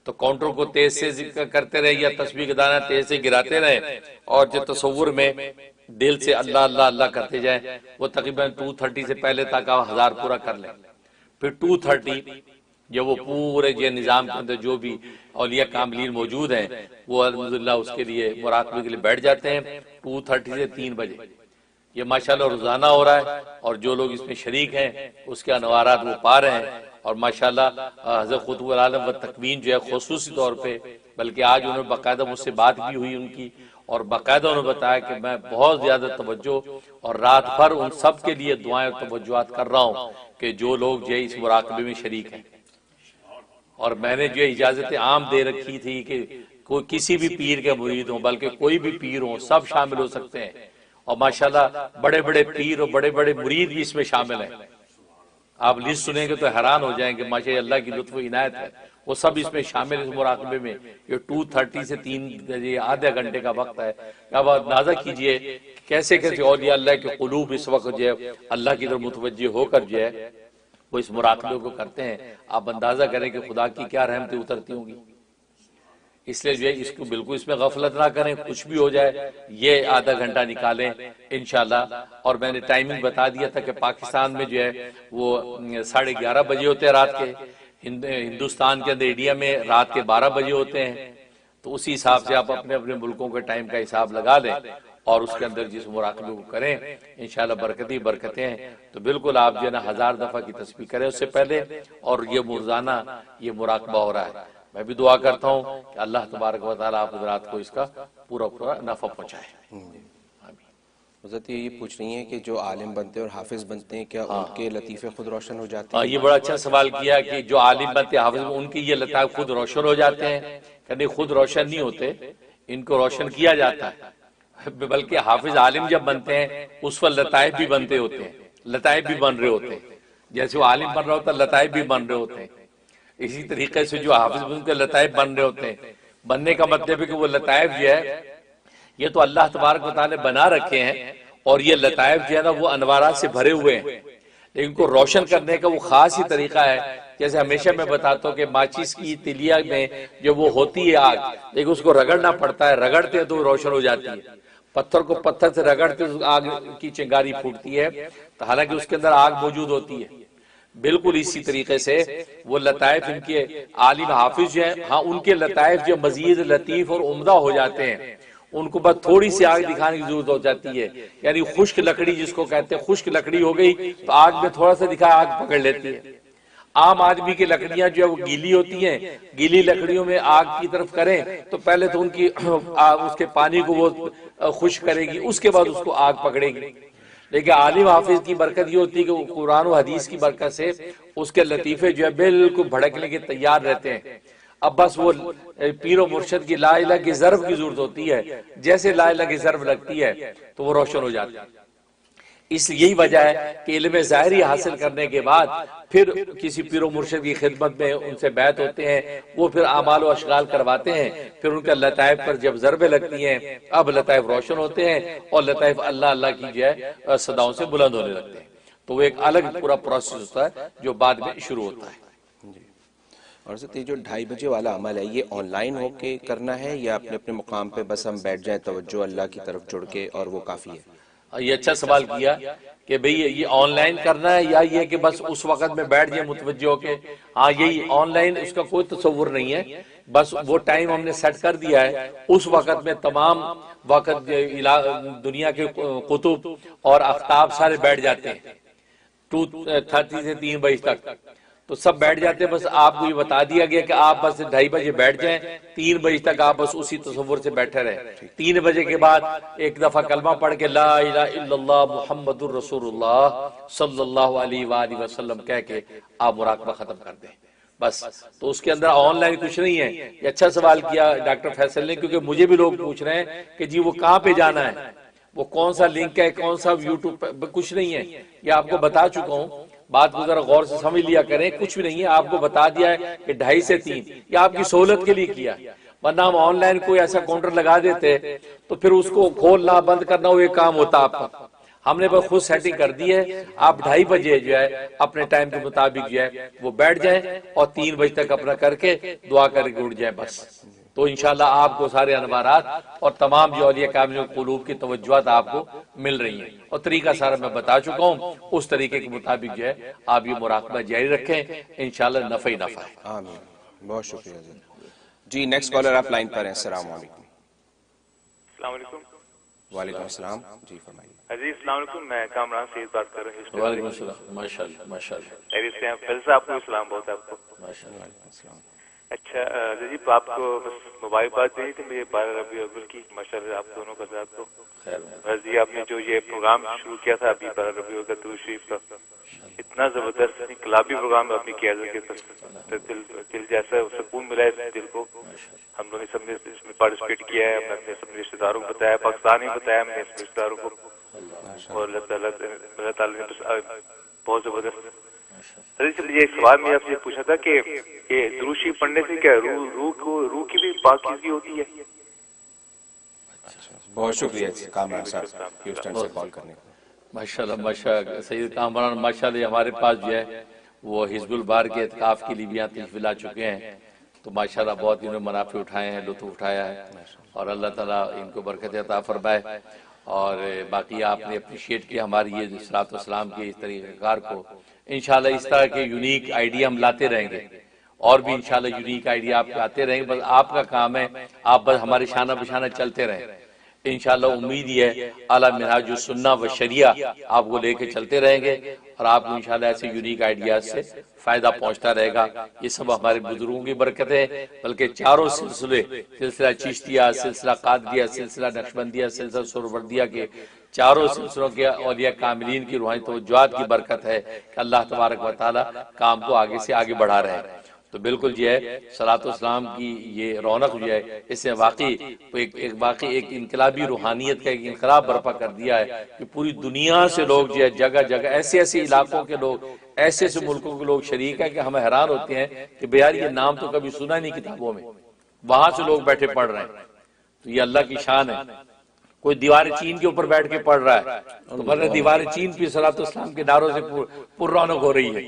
تو کاؤنٹر کو تیز سے ذکر کرتے رہے یا تسبیح کا دانہ تیز سے گراتے رہیں، اور جو تصور میں دل سے اللہ اللہ اللہ کرتے جائیں. وہ تقریباً 2:30 سے پہلے تک آپ 1000 پورا کر لیں. پھر 2:30 جب وہ پورے جو نظام کے اندر جو بھی اولیاء کاملین موجود ہیں وہ الحمدللہ اس کے لیے مراقبے کے لیے بیٹھ جاتے ہیں 2:30 سے 3 بجے. یہ ماشاءاللہ روزانہ ہو رہا ہے، اور جو لوگ اس میں شریک ہیں اس کے انوارات وہ پا رہے ہیں. اور ماشاءاللہ حضرت قطب العالم و تکوین جو ہے خصوصی طور پہ، بلکہ آج انہوں نے باقاعدہ مجھ سے بات بھی ہوئی ان کی، اور باقاعدہ انہوں نے بتایا کہ میں بہت زیادہ توجہ اور رات بھر ان سب کے لیے دعائیں اور توجہات کر رہا ہوں کہ جو لوگ جو ہے اس مراقبے میں شریک ہیں. اور میں نے جو اجازت عام دے رکھی تھی کہ کوئی کسی بھی پیر کے مرید ہوں، بلکہ کوئی بھی پیر ہوں، سب شامل ہو سکتے ہیں. اور ماشاءاللہ بڑے بڑے پیر اور بڑے بڑے مرید بھی اس میں شامل ہیں. آپ لسٹ سنیں گے تو حیران ہو جائیں گے، ماشاءاللہ اللہ کی لطف و عنایت ہے، وہ سب اس میں شامل اس مراقبے میں. یہ 2:30 سے 3 بجے آدھے گھنٹے کا وقت ہے. اب آپ اندازہ کیجئے کیسے کیسے اولیاء اللہ کے قلوب اس وقت جو ہے اللہ کی طرف متوجہ ہو کر جو ہے وہ اس مراقبے کو کرتے ہیں. آپ اندازہ کریں کہ خدا کی کیا رحمتیں اترتی ہوں گی. اس لیے جو ہے اس کو بالکل اس میں غفلت نہ کریں، کچھ بھی ہو جائے یہ آدھا گھنٹہ نکالیں انشاءاللہ. اور میں نے ٹائمنگ بتا دیا تھا کہ پاکستان میں جو ہے وہ 11:30 بجے ہوتے ہیں رات کے، ہندوستان کے اندر انڈیا میں رات کے 12 بجے ہوتے ہیں. تو اسی حساب سے آپ اپنے اپنے ملکوں کے ٹائم کا حساب لگا لیں اور اس کے اندر جس مراقبے کو کریں انشاءاللہ برکتی برکتیں ہیں. تو بالکل آپ جو ہے نا 1000 دفعہ کی تسبیح کریں اس سے پہلے، اور یہ روزانہ یہ مراقبہ ہو رہا ہے. میں بھی دعا کرتا ہوں کہ اللہ تبارک و تعالیٰ آپ حضرات کو اس کا پورا پورا نفع پہنچائے. حضرت یہ پوچھ رہی ہیں کہ جو عالم بنتے اور حافظ بنتے ہیں کیا ان کے لطیفے خود روشن ہو جاتے ہیں؟ یہ بڑا اچھا سوال کیا کہ جو عالم بنتے حافظ ان کی یہ لطائف خود روشن ہو جاتے ہیں. کہ خود روشن نہیں ہوتے، ان کو روشن کیا جاتا ہے. بلکہ حافظ عالم جب بنتے ہیں اس پر لطائف بھی بنتے ہوتے ہیں، لطائف بھی بن رہے ہوتے ہیں. جیسے وہ عالم بن رہا ہوتا ہے لطائف بھی بن رہے ہوتے ہیں. اسی طریقے سے جو حافظ بن کے لطائف بن رہے ہوتے ہیں. بننے کا مطلب ہے کہ وہ لطائف جو ہے یہ تو اللہ تبارک و تعالیٰ نے بنا رکھے ہیں، اور یہ لطائف جو ہے نا وہ انوارات سے بھرے ہوئے ہیں. لیکن کو روشن کرنے کا وہ خاص ہی طریقہ ہے. جیسے ہمیشہ میں بتاتا ہوں کہ ماچس کی تلیا میں جو وہ ہوتی ہے آگ، لیکن اس کو رگڑنا پڑتا ہے، رگڑتے ہیں تو روشن ہو جاتی ہے. پتھر کو پتھر سے رگڑتے آگ کی چنگاری پھوٹتی ہے، حالانکہ اس کے اندر آگ موجود ہوتی ہے. بالکل اسی طریقے سے وہ لطائف ان کے عالم حافظ جو ہیں، ہاں ان کے لطائف جو مزید لطیف اور عمدہ ہو جاتے ہیں. ان کو بس تھوڑی سی آگ دکھانے کی ضرورت ہو جاتی ہے. یعنی خشک لکڑی جس کو کہتے ہیں، خشک لکڑی ہو گئی تو آگ میں تھوڑا سا دکھا آگ پکڑ لیتی ہے. عام آدمی کی لکڑیاں جو ہے وہ گیلی ہوتی ہیں، گیلی لکڑیوں میں آگ کی طرف کریں تو پہلے تو ان کی اس کے پانی کو وہ خشک کرے گی، اس کے بعد اس کو آگ پکڑے گی. لیکن عالم حافظ کی برکت یہ ہوتی ہے کہ وہ قرآن و حدیث کی برکت سے اس کے لطیفے جو ہے بالکل بھڑکنے کے تیار رہتے ہیں. اب بس وہ پیر و مرشد کی لا الہ کی ضرب کی ضرورت ہوتی ہے، جیسے لا الہ کی ضرب لگتی ہے تو وہ روشن ہو جاتی ہے۔ اس یہی وجہ ہے کہ علم ظاہری حاصل کرنے کے بعد پھر کسی پیر و مرشد کی خدمت میں ان سے بیعت ہوتے ہیں، وہ پھر اعمال و اشغال کرواتے ہیں، پھر ان کا لطائف پر جب ضربیں لگتی ہیں اب لطائف روشن ہوتے ہیں اور لطائف اللہ اللہ کی جو ہے صداؤں سے بلند ہونے لگتے ہیں، تو وہ ایک الگ پورا پروسیس ہوتا ہے جو بعد میں شروع ہوتا ہے۔ اور یہ جو 2:30 بجے والا عمل ہے یہ آن لائن ہو کے کرنا ہے یا اپنے اپنے مقام پہ بس ہم بیٹھ جائیں توجہ اللہ کی طرف جڑ کے اور وہ کافی ہے؟ یہ اچھا سوال کیا کہ بھئی یہ آن لائن کرنا ہے یا یہ کہ بس اس وقت میں بیٹھ جائیں متوجہ ہو کے؟ ہاں یہی آن لائن، اس کا کوئی تصور نہیں ہے، بس وہ ٹائم ہم نے سیٹ کر دیا ہے، اس وقت میں تمام وقت دنیا کے قطب اور آفتاب سارے بیٹھ جاتے ہیں 2:30 سے 3 بجے تک، تو سب بیٹھ جاتے ہیں، بس آپ کو یہ بتا دیا گیا کہ آپ بس 2:30 بجے بیٹھ جائیں، 3 بجے تک آپ بس اسی تصور سے بیٹھے رہیں، 3 بجے کے بعد ایک دفعہ کلمہ پڑھ کے لا الہ الا اللہ محمد الرسول اللہ صلی اللہ علیہ وآلہ وسلم کہہ کے آپ مراقبہ ختم کر دیں بس۔ تو اس کے اندر آن لائن کچھ نہیں ہے۔ یہ اچھا سوال کیا ڈاکٹر فیصل نے، کیونکہ مجھے بھی لوگ پوچھ رہے ہیں کہ جی وہ کہاں پہ جانا ہے، وہ کون سا لنک ہے، کون سا یوٹیوب پہ، کچھ نہیں ہے، یہ آپ کو بتا چکا ہوں، بات کو ذرا غور سے سمجھ لیا کریں، کچھ بھی نہیں ہے، آپ کو بتا دیا ہے کہ 2:30 سے 3، یہ آپ کی سہولت کے لیے کیا، ورنہ ہم آن لائن کوئی ایسا کاؤنٹر لگا دیتے تو پھر اس کو کھولنا بند کرنا وہ ایک کام ہوتا آپ کا۔ ہم نے بس خود سیٹنگ کر دی ہے، آپ 2:30 بجے جو ہے اپنے ٹائم کے مطابق جو ہے وہ بیٹھ جائیں اور 3 بجے تک اپنا کر کے دعا کر کے اٹھ جائیں بس، تو انشاءاللہ آپ کو سارے انوارات اور تمام جو اولیاء کاملین قلوب کی توجہات آپ کو مل رہی ہیں، اور طریقہ سارا میں بتا چکا ہوں، اس طریقے کے مطابق جو ہے آپ یہ مراقبہ جاری رکھیں، انشاءاللہ نفع ہی نفع ہے۔ آمین، بہت شکریہ جی۔ نیکسٹ کالر آپ لائن پر ہیں، السلام علیکم۔ السلام علیکم۔ وعلیکم السلام، جی فرمائیے۔ جی السلام علیکم، میں کامران سعید بات کر رہا ہوں۔ وعلیکم السلام، ماشاءاللہ ماشاءاللہ۔ خیریت سے ہیں؟ پہلے سے آپ کو سلام بہت ہے آپ کو۔ ماشاءاللہ۔ اچھا جی، آپ کو بس مبارکباد دینی تھی مجھے 12 ربیع الاول کی، ماشاءاللہ آپ دونوں کا ذات کو۔ بس جی آپ نے جو یہ پروگرام شروع کیا تھا ابھی 12 ربیع الاول کا درود شریف کا، اتنا زبردست انقلابی پروگرام آپ نے کیا کہ دل جیسا سکون ملا ہے دل کو۔ ہم لوگوں نے سب نے اس میں پارٹیسپیٹ کیا ہے، ہم نے اپنے سب رشتے داروں کو بتایا، پاکستان میں بتایا ہم نے اپنے رشتے داروں کو، اور اللہ تعالیٰ نے بہت زبردست۔ یہ سوال میں آپ سے پوچھا تھا کہ یہ درود شریف پڑھنے سے کیا روح کی بھی پاکیزگی ہوتی ہے؟ بہت شکریہ کامران صاحب ہیوسٹن سے کال کرنے کو۔ ماشاءاللہ ماشاءاللہ سید کامران، ماشاءاللہ ہمارے پاس جو ہے وہ حزب البار کے اعتکاف کے لیے بھی یہاں تشریف لا چکے ہیں، تو ماشاءاللہ بہت انہوں نے منافع اٹھائے ہیں، لطف اٹھایا ہے، اور اللہ تعالیٰ ان کو برکت عطا فرمائے۔ اور باقی آپ نے اپریشیٹ کیا ہماری یہ صلاۃ والسلام کے اس طریقہ کار کو، انشاءاللہ اس طرح کے یونیک آئیڈیا ہم لاتے رہیں گے، اور بھی انشاءاللہ یونیک آئیڈیا آپ کے آتے رہیں گے، بس آپ کا کام ہے آپ بس ہمارے شانہ بشانہ چلتے رہیں، انشاءاللہ امید یہ ہے اعلیٰ منہاج السنہ و شریعہ آپ کو لے کے چلتے رہیں گے، اور آپ کو انشاءاللہ ایسے یونیک آئیڈیاز سے فائدہ پہنچتا رہے گا۔ یہ سب ہمارے بزرگوں کی برکت ہے، بلکہ چاروں سلسلے، سلسلہ چشتیہ، سلسلہ قادریہ، سلسلہ نقشبندیہ، سلسلہ سہروردیہ کے چاروں سلسلوں کے اولیاء کاملین کی روحانی توجہات کی برکت ہے کہ اللہ تبارک و تعالی کام کو آگے سے آگے بڑھا رہے ہیں۔ تو بالکل جو ہے صلاۃ والسلام کی یہ رونق جو ہے اس نے واقعی ایک انقلابی روحانیت کا ایک انقلاب برپا کر دیا ہے کہ پوری دنیا سے لوگ جو ہے جگہ جگہ ایسے ایسے علاقوں کے لوگ، ایسے ایسے ملکوں کے لوگ شریک ہیں کہ ہمیں حیران ہوتے ہیں کہ بیار یہ نام تو کبھی سنا نہیں کتابوں میں، وہاں سے لوگ بیٹھے پڑھ رہے ہیں، تو یہ اللہ کی شان ہے۔ کوئی دیوار چین کے اوپر بیٹھ کے پڑھ رہا ہے تو مطلب دیوار چین پہ صلاۃ والسلام کے نعروں سے پر رونق ہو رہی ہے،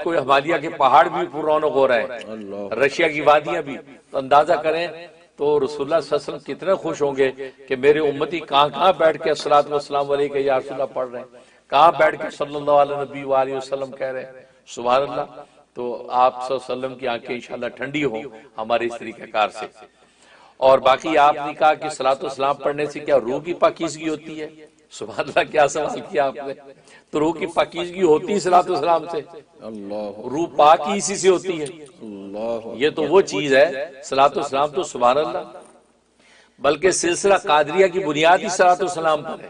کوئی ہمالیہ کے پہاڑ بھی پر رونق ہو رہے ہیں، رشیا کی وادیاں بھی، تو اندازہ کریں تو رسول اللہ صلی اللہ علیہ وسلم کتنے خوش ہوں گے کہ میرے امتی کہاں کہاں بیٹھ کے صلاۃ والسلام علیہ یا رسول اللہ پڑھ رہے ہیں، کہاں بیٹھ کے صلی اللہ علیہ نبی وآلہ وسلم کہہ رہے ہیں، سبحان اللہ۔ تو آپ صلی اللہ علیہ وسلم کی آنکھیں انشاءاللہ ٹھنڈی ہوں ہمارے اس طریقہ کار سے۔ اور باقی آپ نے کہا کہ صلاۃ والسلام پڑھنے سے کیا روح کی پاکیزگی ہوتی ہے؟ سبحان اللہ، کیا سوال کیا آپ نے۔ تو روح کی پاکیزگی ہوتی ہے صلاۃ والسلام سے، روح پاک ہی اسی سے ہوتی ہے، یہ تو وہ چیز ہے صلاۃ والسلام تو سبحان اللہ، بلکہ سلسلہ قادریہ کی بنیاد ہی صلاۃ والسلام پر ہے۔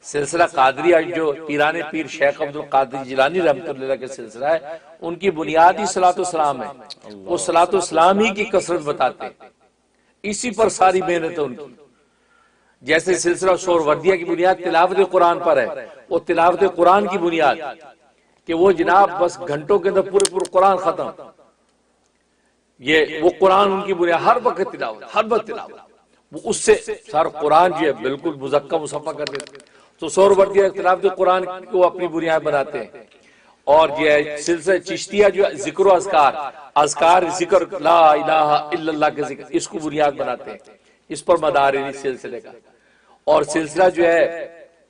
سلسلہ قادریہ جو پیران پیر شیخ عبد القادر جیلانی رحمۃ اللہ علیہ کا سلسلہ ہے، ان کی بنیادی صلاۃ والسلام ہے، وہ صلاۃ والسلام ہی کی کثرت بتاتے ہیں، اسی پر ساری محنت ہے ان کی۔ جیسے سلسلہ سہروردیہ کی بنیاد تلاوت قرآن پر ہے، وہ تلاوت قرآن کی بنیاد کہ وہ جناب بس گھنٹوں کے اندر پورے قرآن ختم، یہ وہ قرآن ان کی بنیاد، ہر وقت تلاوت، ہر وقت تلاوت، وہ اس سے سارا قرآن جو ہے بالکل مزکہ مصفہ کر دیتے۔ تو سہروردیہ تلاوت قرآن کو اپنی بنیاد بناتے ہیں، اور یہ سلسلہ چشتیہ جو ذکر و اذکار ذکر لا الہ الا اللہ کے ذکر، اس کو بنیاد بناتے ہیں، اس پر مدار ہے اس سلسلے کا۔ اور سلسلہ جو ہے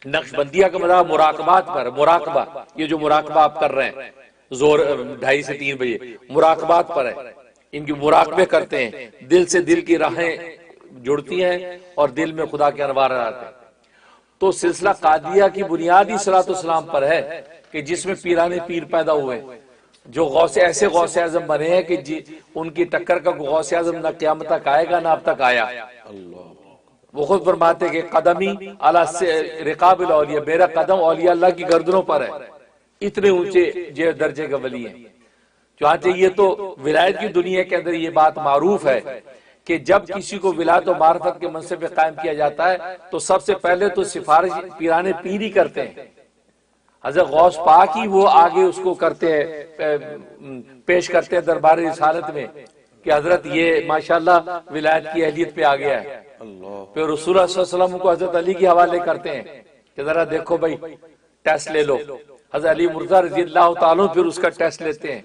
نقشبندیہ کا مدار مراقبات پر، مراقبہ، یہ جو مراقبہ آپ کر رہے ہیں زور 2:30 سے 3 بجے، مراقبات پر ہے، ان کی مراقبے کرتے ہیں، دل سے دل کی راہیں جڑتی ہیں اور دل میں خدا کے انوار آتے ہیں۔ تو سلسلہ قادریہ کی بنیادی صلاۃ والسلام پر ہے کہ جس میں پیران پیر پیدا ہوئے، جو ایسے غوث اعظم بنے ہیں کہ ان کی ٹکر کا غوث اعظم نہ قیامت تک آئے گا نہ اب تک آیا۔ وہ خود فرماتے کہ قدمی علی رقاب الاولیاء، میرا قدم اولیاء اللہ کی گردنوں پر ہے، اتنے اونچے درجے کا ولی ہیں۔ چانچہ یہ تو ولایت کی دنیا کے اندر یہ بات معروف ہے کہ جب کسی کو ولایت و معرفت کے منصب پہ قائم کیا جاتا ہے تو سب سے پہلے تو سفارش پیران پیر ہی کرتے ہیں، حضرت غوث پاک ہی وہ آگے اس کو کرتے ہیں، پیش کرتے ہیں دربار رسالت میں کہ حضرت یہ ماشاءاللہ ولایت کی اہلیت پہ آ گیا ہے۔ پھر رسول اللہ صلی اللہ علیہ وسلم کو حضرت علی کے حوالے کرتے ہیں کہ ذرا دیکھو بھائی ٹیسٹ لے لو، حضرت علی مرزا رضی اللہ تعالیٰ پھر اس کا ٹیسٹ لیتے ہیں،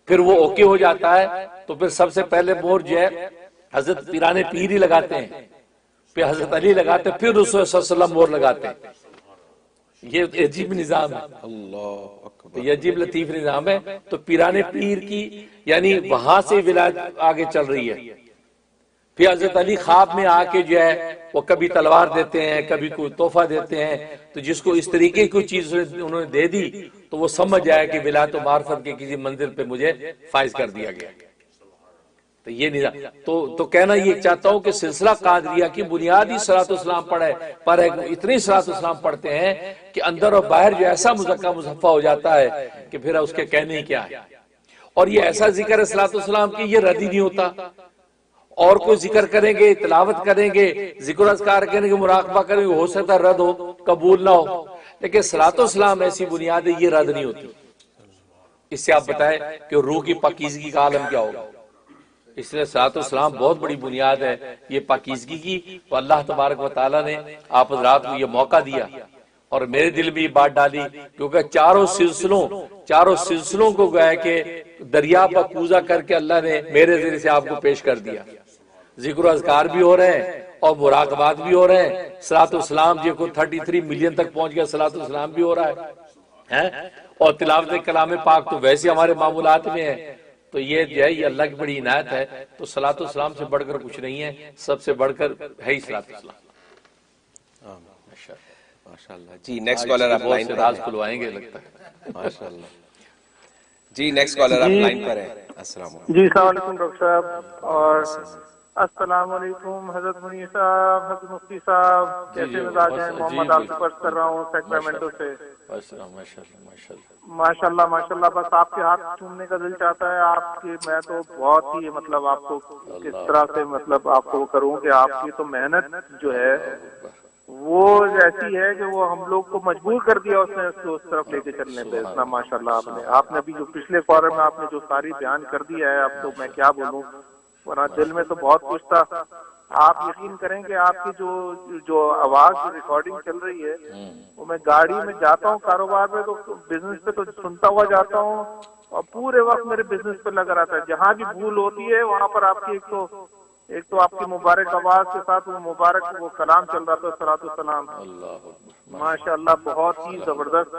پھر وہ اوکے ہو جاتا ہے تو پھر سب سے پہلے مور جو ہے حضرت پیران پیر ہی لگاتے ہیں، پھر حضرت علی لگاتے ہیں، پھر رسول صلی اللہ علیہ وسلم مور لگاتے ہیں۔ یہ عجیب نظام ہے، یہ عجیب لطیف نظام ہے۔ تو پیران پیر کی یعنی وہاں سے ولایت آگے چل رہی ہے۔ پھر حضرت علی خواب میں آ کے جو ہے وہ کبھی تلوار دیتے ہیں، کبھی کوئی تحفہ دیتے ہیں، تو جس کو اس طریقے کی کوئی چیز انہوں نے دے دی تو وہ سمجھ جائے کہ ولایت و معرفت کے کسی منزل پہ مجھے فائز کر دیا گیا۔ تو یہ نظام تو کہنا یہ چاہتا ہوں کہ سلسلہ قادریہ کی بنیادی صلاۃ والسلام پر اتنی صلاۃ والسلام پڑھتے ہیں کہ اندر اور باہر جو ایسا مزکہ مصفہ ہو جاتا ہے کہ پھر اس کے کہنے ہی کیا ہے۔ اور یہ ایسا ذکر ہے صلاۃ والسلام کی، یہ رد ہی نہیں ہوتا۔ اور کوئی ذکر کریں گے، تلاوت کریں گے، ذکر اذکار کریں گے، مراقبہ کریں گے، ہو سکتا ہے رد ہو، قبول نہ ہو، لیکن صلاۃ والسلام ایسی بنیاد ہے یہ رد نہیں ہوتی۔ اس سے آپ بتائیں کہ روح کی پاکیزگی کا عالم کیا ہوگا۔ اس لیے صلاۃ والسلام بہت بڑی بنیاد ہے یہ پاکیزگی کی۔ تو اللہ تبارک و تعالیٰ نے آپ حضرات کو یہ موقع دیا اور میرے دل میں یہ بات ڈالی، کیونکہ چاروں سلسلوں کو گویا کہ دریا پر کوزہ کر کے اللہ نے میرے ذریعے سے آپ کو پیش کر دیا۔ ذکر و اذکار بھی ہو رہے ہیں اور مراقبات بھی ہو رہے ہیں، صلاۃ والسلام جو کو 33 ملین تک پہنچ گیا، صلاۃ والسلام بھی ہو رہا ہے، اور تلاوت کلام پاک تو ویسے ہمارے معمولات میں ہے۔ تو یہ جو ہے یہ اللہ کی بڑی عنایت ہے۔ تو صلاۃ والسلام سے بڑھ کر کچھ نہیں ہے، سب سے بڑھ کر ہے ہی صلاۃ والسلام۔ ماشاءاللہ جی، نیکسٹ کالر آپ لائن پر راز کھلوائیں گے لگتا ہے۔ ماشاءاللہ جی، نیکسٹ کالر آپ لائن پر ہیں۔ السلام علیکم۔ جی السلام علیکم ڈاکٹر صاحب، اور السلام علیکم حضرت منیر صاحب، حضرت مفتی صاحب، کیسے مزاج ہیں؟ محمد عاصف عرض کر رہا ہوں سیکرامنٹو سے۔ ماشاءاللہ ماشاءاللہ، بس آپ کے ہاتھ چومنے کا دل چاہتا ہے آپ کی، میں تو بہت ہی مطلب آپ کو کس طرح سے مطلب آپ کو کروں کہ آپ کی تو محنت جو ہے وہ ایسی ہے کہ وہ ہم لوگ کو مجبور کر دیا اس نے اس طرف لے کے چلنے پہ۔ اتنا ماشاءاللہ آپ نے ابھی جو پچھلے فورم میں آپ نے جو ساری بیان کر دیا ہے، اب تو میں کیا بولوں، ورنہ دل میں تو بہت کچھ تھا۔ آپ یقین کریں کہ آپ کی جو آواز جو ریکارڈنگ چل رہی ہے وہ میں گاڑی میں جاتا ہوں کاروبار پہ تو بزنس پہ تو سنتا ہوا جاتا ہوں، اور پورے وقت میرے بزنس پہ لگا رہتا ہے۔ جہاں بھی بھول ہوتی ہے وہاں پر آپ کی ایک تو آپ کی مبارک آواز کے ساتھ وہ مبارک وہ کلام چل رہا تھا، صلاۃ والسلام۔ ماشاءاللہ بہت ہی زبردست،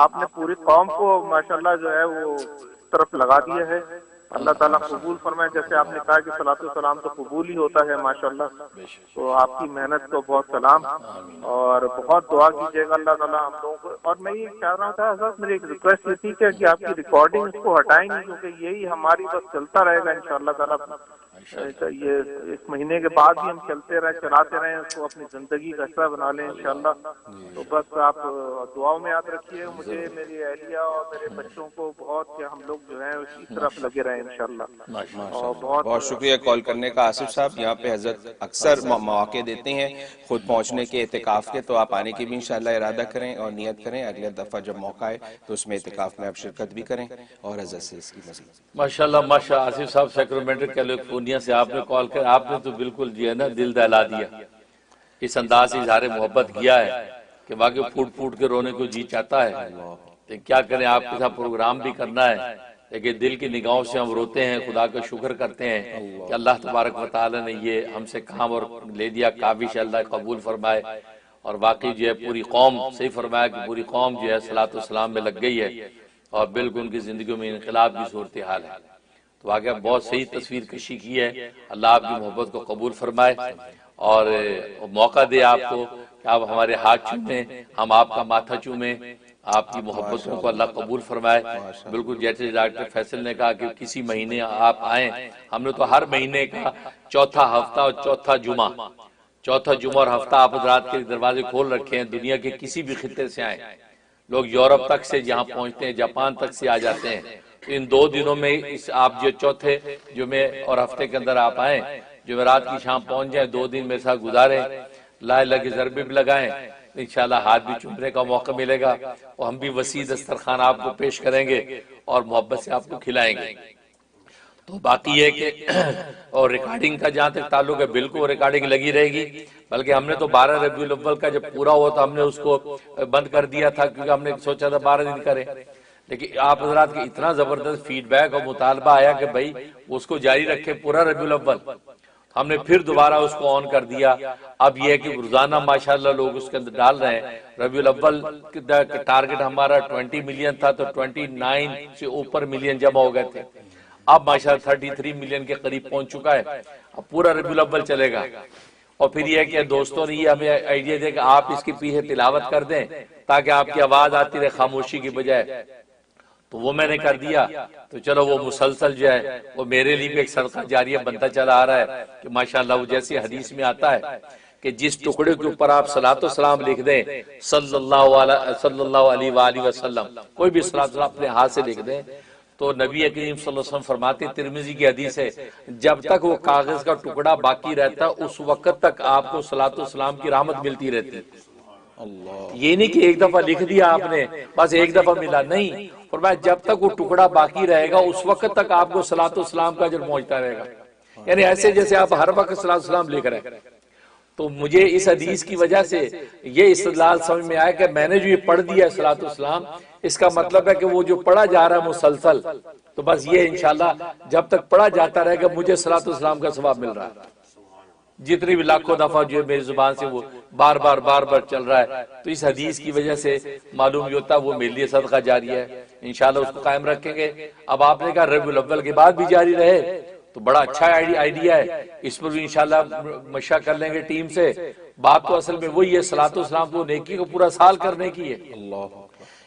آپ نے پوری قوم کو ماشاءاللہ جو ہے وہ طرف لگا دیا ہے۔ اللہ تعالیٰ قبول فرمائے، جیسے آپ نے کہا کہ صلاۃ والسلام تو قبول ہی ہوتا ہے ماشاءاللہ۔ تو آپ کی محنت کو بہت سلام، اور بہت دعا کیجیے گا اللہ تعالیٰ ہم لوگوں کو۔ اور میں یہ چاہ رہا تھا حضرت، میری ایک ریکویسٹ یہ تھی کہ آپ کی ریکارڈنگ اس کو ہٹائیں گے، کیونکہ یہی ہماری بس چلتا رہے گا انشاءاللہ تعالیٰ یہ اس مہینے کے بعد بھی ہم چلاتے رہیں اس کو اپنی زندگی کا حصہ بنا لیں انشاءاللہ. تو بس آپ دعاؤں میں یاد رکھیے مجھے، میری اہلیہ اور میرے بچوں کو بہت، کہ ہم لوگ جو ہیں اسی طرف لگے رہیں انشاءاللہ. اور بہت شکریہ کال کرنے کا آصف صاحب. یہاں پہ حضرت اکثر مواقع دیتے ہیں خود پہنچنے کے اعتکاف کے، تو آپ آنے کی بھی انشاءاللہ ارادہ کریں اور نیت کریں. اگلے دفعہ جب موقع آئے تو اس میں اعتکاف میں آپ شرکت بھی کریں اور حضرت سے اس کی مزید. ماشاءاللہ ماشاءاللہ. آصف صاحب سیکرمنٹو کیلیفورنیا سے آپ نے کال کر، آپ نے تو بالکل جو ہے نا دل دہلا دیا. اس انداز سے اظہار محبت کیا ہے کہ واقعی پھوٹ پھوٹ کے رونے کو جی چاہتا ہے. کیا کریں، آپ کے ساتھ پروگرام بھی کرنا ہے لیکن دل کی نگاہوں سے ہم روتے ہیں، خدا کا شکر کرتے ہیں کہ اللہ تبارک و تعالی نے یہ ہم سے کام اور لے دیا. کابش اللہ قبول فرمائے. اور واقعی جو ہے پوری قوم، صحیح فرمایا کہ پوری قوم جو ہے صلاۃ والسلام میں لگ گئی ہے اور بالکل ان کی زندگیوں میں انقلاب کی صورتحال ہے. تو واقعہ بہت صحیح تصویر کشی کی ہے. اللہ آپ کی محبت کو قبول فرمائے اور موقع دے آپ کو کہ آپ ہمارے ہاتھ چومیں، ہم آپ کا ماتھا چومیں. آپ کی محبتوں کو اللہ قبول فرمائے. بالکل جیسے ڈاکٹر فیصل نے کہا کہ کسی مہینے آپ آئیں، ہم نے تو ہر مہینے کا چوتھا ہفتہ اور چوتھا جمعہ اور ہفتہ آپ حضرات کے دروازے کھول رکھے ہیں. دنیا کے کسی بھی خطے سے آئیں، لوگ یورپ تک سے جہاں پہنچتے ہیں، جاپان تک سے آ جاتے ہیں. ان 2 دنوں میں آپ جو چوتھے جمعے اور ہفتے کے اندر آپ آئیں، جمعرات کی شام پہنچ جائیں، 2 دن میرے ساتھ گزاریں، لا الہ کے ضربے بھی لگائیں، انشاءاللہ ہاتھ بھی چومنے کا موقع ملے گا اور ہم بھی وسیع دسترخوان آپ کو پیش کریں گے اور محبت سے آپ کو کھلائیں گے. تو باقی یہ کہ اور ریکارڈنگ کا جہاں تک تعلق ہے، بالکل ریکارڈنگ لگی رہے گی. بلکہ ہم نے تو 12 ربیع الاول کا جب پورا ہوا تو ہم نے اس کو بند کر دیا تھا کیونکہ ہم نے سوچا تھا 12 دن کریں. لیکن آپ حضرات کے اتنا زبردست فیڈ بیک اور مطالبہ آیا کہ بھائی اس کو جاری رکھے پورا ربیع الاول. ہم نے پھر دوبارہ اس کو آن کر دیا. اب یہ ہے کہ روزانہ ماشاءاللہ لوگ اس کے اندر ڈال رہے ہیں. ربیع الاول کا ٹارگٹ ہمارا 20 ملین تھا تو 29 سے اوپر ملین جمع ہو گئے تھے. اب ماشاءاللہ 33 ملین کے قریب پہنچ چکا ہے. اب پورا ربیع الاول چلے گا. اور پھر یہ ہے کہ دوستوں نے یہ ہمیں آئیڈیا دیا کہ آپ اس کی پیچھے تلاوت کر دیں تاکہ آپ کی آواز آتی رہے خاموشی کی بجائے. تو وہ میں نے کر دیا. تو چلو وہ مسلسل جو ہے وہ میرے لیے بھی ایک صدقہ جاریہ بنتا چلا آ رہا ہے کہ ماشاءاللہ وہ جیسے حدیث میں آتا ہے کہ جس ٹکڑے کے اوپر آپ صلاۃ و سلام لکھ دیں صلی اللہ علیہ وآلہ وسلم، کوئی بھی صلاۃ و سلام اپنے ہاتھ سے لکھ دیں تو نبی کریم صلی اللہ علیہ وسلم فرماتے، ترمذی کی حدیث ہے، جب تک وہ کاغذ کا ٹکڑا باقی رہتا اس وقت تک آپ کو صلاۃ و سلام کی رحمت ملتی رہتی. یہ نہیں کہ ایک دفعہ لکھ دیا آپ نے بس ایک دفعہ ملا، نہیں. فرمایا جب تک وہ ٹکڑا باقی رہے گا اس وقت تک آپ کو صلاۃ و سلام کا اجر پہنچتا رہے گا. یعنی ایسے جیسے آپ ہر وقت صلاۃ و سلام لکھ رہے ہیں. تو مجھے اس حدیث کی وجہ سے یہ استدلال سمجھ میں آیا کہ میں نے جو یہ پڑھ دیا ہے صلاۃ و سلام، اس کا مطلب ہے کہ وہ جو پڑھا جا رہا ہے مسلسل، تو بس یہ انشاءاللہ جب تک پڑھا جاتا رہے گا مجھے صلاۃ و سلام کا ثواب مل رہا ہے. جتنی بھی لاکھوں دفعہ جو میری زبان سے وہ بار بار چل رہا ہے، تو اس حدیث کی وجہ سے معلوم یہ ہوتا ہے وہ میرے لیے صدقہ جاریہ ہے. انشاءاللہ اس کو قائم رکھیں گے. اب آپ نے کہا ربیع الاول کے بعد بھی جاری رہے تو بڑا اچھا آئیڈیا ہے. اس پر بھی انشاءاللہ مشورہ کر لیں گے ٹیم سے. بات تو اصل میں وہی ہے، صلاۃ و سلام تو نیکی کو پورا سال کرنے کی ہے.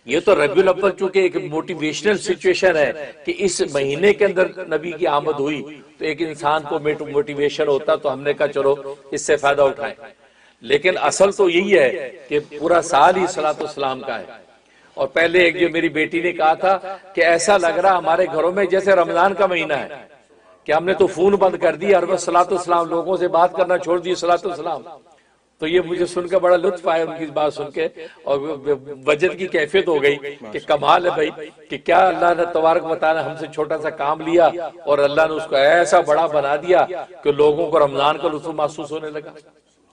یہ تو ربیع الاول چونکہ ایک موٹیویشنل سچویشن ہے کہ اس مہینے کے اندر نبی کی آمد ہوئی تو ایک انسان کو موٹیویشن ہوتا، تو ہم نے کہا چلو اس سے فائدہ اٹھائیں. لیکن اصل تو یہی ہے کہ پورا سال ہی صلاۃ و سلام کا ہے. اور پہلے ایک جو میری بیٹی نے کہا تھا کہ ایسا لگ رہا ہمارے گھروں میں جیسے رمضان کا مہینہ ہے کہ ہم نے تو فون بند کر دیا اور بس صلاۃ و سلام، لوگوں سے بات کرنا چھوڑ دی صلاۃ و سلام. تو یہ مجھے سن کر بڑا لطف آیا ان کی بات سن کے، اور وجد کی کیفیت ہو گئی کہ کمال ہے بھائی کہ کیا اللہ نے تبارک و تعالی ہم سے چھوٹا سا کام لیا اور اللہ نے اس کو ایسا بڑا بنا دیا کہ لوگوں کو رمضان کا لطف محسوس ہونے لگا.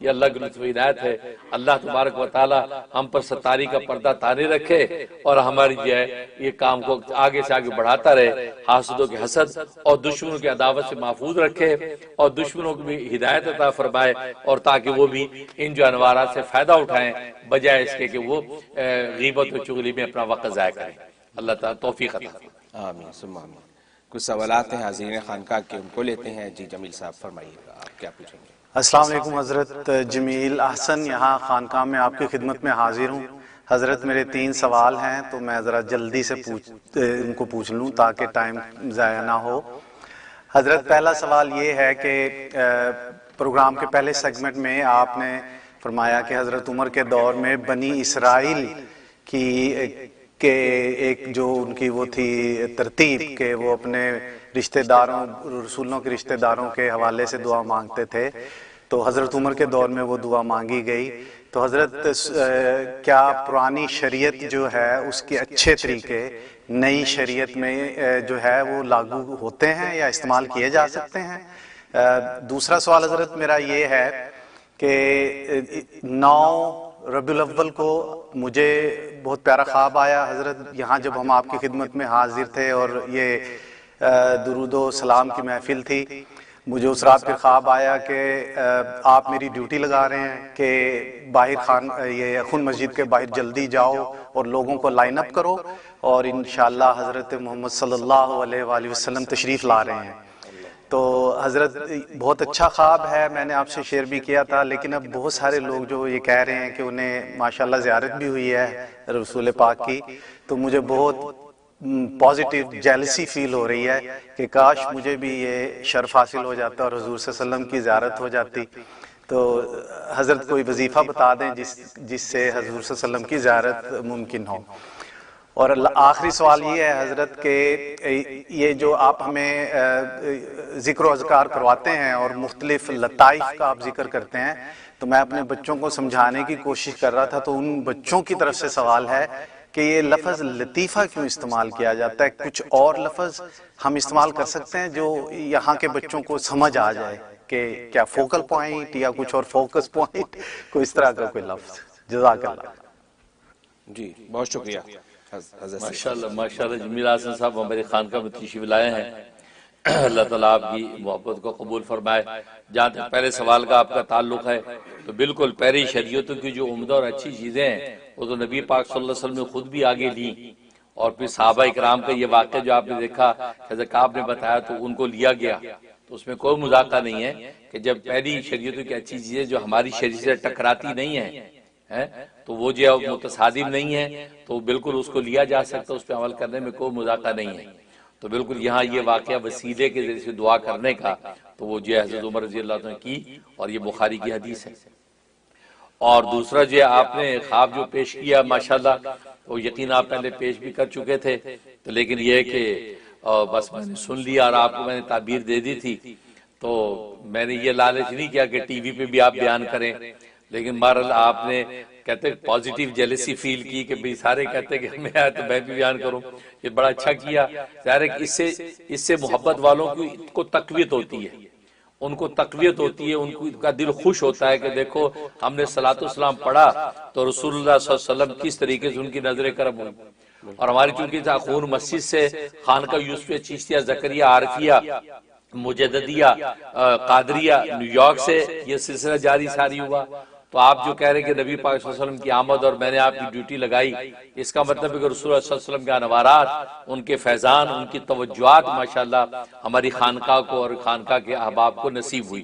یہ اللہ کی لطف ہدایت ہے. اللہ تبارک و تعالی ہم پر ستاری کا پردہ تانے رکھے اور ہماری جو ہے یہ کام کو آگے سے آگے بڑھاتا رہے. حاسدوں کے حسد اور دشمنوں کی عداوت سے محفوظ رکھے اور دشمنوں کو بھی ہدایت عطا فرمائے، اور تاکہ وہ بھی ان جو انوارات سے فائدہ اٹھائیں بجائے اس کے کہ وہ غیبت و چغلی میں اپنا وقت ضائع کریں. اللہ تعالیٰ توفیق عطا فرمائے. آمین ثم آمین. کچھ سوالات ہیں حاضرین خانقاہ کے، ان کو لیتے ہیں. جی جمیل صاحب فرمائیے گا، آپ کیا پوچھیں گے؟ السلام علیکم حضرت. جمیل احسن یہاں خانقاہ میں آپ کی خدمت میں حاضر ہوں. حضرت میرے 3 سوال ہیں تو میں ذرا جلدی سے ان کو پوچھ لوں تاکہ ٹائم ضائع نہ ہو. حضرت پہلا سوال یہ ہے کہ پروگرام کے پہلے سیگمنٹ میں آپ نے فرمایا کہ حضرت عمر کے دور میں بنی اسرائیل کی ایک جو ان کی وہ تھی ترتیب کہ وہ اپنے رشتہ داروں رسولوں کے رشتہ داروں کے حوالے سے دعا مانگتے تھے، تو حضرت عمر کے دور میں وہ دعا مانگی گئی. تو حضرت کیا پرانی شریعت جو ہے اس کے اچھے طریقے نئی شریعت میں جو ہے وہ لاگو ہوتے ہیں یا استعمال کیے جا سکتے ہیں؟ دوسرا سوال حضرت میرا یہ ہے کہ 9 ربیع الاول کو مجھے بہت پیارا خواب آیا حضرت، یہاں جب ہم آپ کی خدمت میں حاضر تھے اور یہ درود و سلام کی محفل تھی، مجھے اس رات پہ خواب آیا کہ آپ میری ڈیوٹی لگا رہے ہیں کہ باہر یہ خون مسجد کے باہر جلدی جاؤ اور لوگوں کو لائن اپ کرو، اور انشاءاللہ حضرت محمد صلی اللہ علیہ وآلہ وسلم تشریف لا رہے ہیں. تو حضرت بہت اچھا خواب ہے، میں نے آپ سے شیئر بھی کیا تھا، لیکن اب بہت سارے لوگ جو یہ کہہ رہے ہیں کہ انہیں ماشاءاللہ زیارت بھی ہوئی ہے رسول پاک کی، تو مجھے بہت پازیٹیو جیلسی فیل ہو رہی ہے کہ کاش مجھے بھی یہ شرف حاصل ہو جاتا اور حضور صلی اللہ علیہ وسلم کی زیارت ہو جاتی. تو حضرت کوئی وظیفہ بتا دیں جس سے حضور صلی اللہ علیہ وسلم کی زیارت ممکن ہو. اور آخری سوال یہ ہے حضرت کہ یہ جو آپ ہمیں ذکر و اذکار کرواتے ہیں اور مختلف لطائف کا آپ ذکر کرتے ہیں، تو میں اپنے بچوں کو سمجھانے کی کوشش کر رہا تھا، تو ان بچوں کی طرف سے سوال ہے کہ یہ لفظ لطیفہ کیوں استعمال کیا جاتا ہے؟ کچھ اور لفظ ہم استعمال کر سکتے ہیں جو یہاں کے بچوں کو سمجھ آ جائے کہ کیا فوکل پوائنٹ یا کچھ اور فوکس پوائنٹ، کوئی اس طرح کا کوئی لفظ؟ جزاک اللہ. جی بہت شکریہ. ماشاءاللہ ماشاءاللہ جمیل حسن صاحب ہمارے خانقاہ میں تشریف لائے ہیں، اللہ تعالیٰ آپ کی محبت کو قبول فرمائے. جہاں تک پہلے سوال کا آپ کا تعلق ہے تو بالکل پہلی شریعتوں کی جو عمدہ اور اچھی چیزیں ہیں وہ تو نبی پاک صلی اللہ علیہ وسلم نے خود بھی آگے لی، اور پھر صحابہ اکرام کا یہ واقعہ جو آپ نے دیکھا حضرت کعب نے بتایا تو ان کو لیا گیا. تو اس میں کوئی مذاکرہ نہیں ہے کہ جب پہلی شریعتوں کی اچھی چیزیں جو ہماری شریعت سے ٹکراتی نہیں ہیں تو وہ جو متصادم نہیں ہے تو بالکل اس کو لیا جا سکتا، اس پہ عمل کرنے میں کوئی مذاکرہ نہیں ہے. تو بالکل یہاں یہ واقعہ وسیلے کے ذریعے سے دعا کرنے کا تو وہ جو حضرت عمر رضی اللہ عنہ کی، اور یہ بخاری کی حدیث ہے. اور دوسرا جو آپ نے خواب جو پیش کیا ماشاءاللہ وہ یقین آپ پہلے پیش بھی کر چکے تھے، تو لیکن یہ کہ بس میں نے سن لیا اور آپ کو میں نے تعبیر دے دی تھی، تو میں نے یہ لالچ نہیں کیا کہ ٹی وی پہ بھی آپ بیان کریں، لیکن بہرحال آپ نے کہتے پازیٹیو جیلسی فیل کی کہ بھی سارے کہتے کہ میں آیا تو میں بھی بیان کروں. یہ بڑا اچھا کیا. ظاہر ہے کہ اس سے محبت والوں کو تقویت ہوتی ہے، ان کو تقویت ہوتی ہے، ان کا دل خوش ہوتا ہے کہ دیکھو ہم نے صلاۃ والسلام پڑھا تو رسول اللہ صلی اللہ علیہ وسلم کس طریقے سے ان کی نظر کرم ہوئی. اور ہماری چونکہ خون مسجد سے خانقاہ یوسف چشتیہ زکریا عارفیہ مجددیہ قادریہ نیو یارک سے یہ سلسلہ جاری ساری ہوا، تو آپ جو کہہ رہے ہیں کہ نبی پاک صلی اللہ علیہ وسلم کی آمد اور میں نے آپ کی ڈیوٹی لگائی، اس کا مطلب ہے کہ رسول اللہ صلی اللہ علیہ وسلم کے انوارات، ان کے فیضان، ان کی توجہات ماشاءاللہ ہماری خانقاہ کو اور خانقاہ کے احباب کو نصیب ہوئی،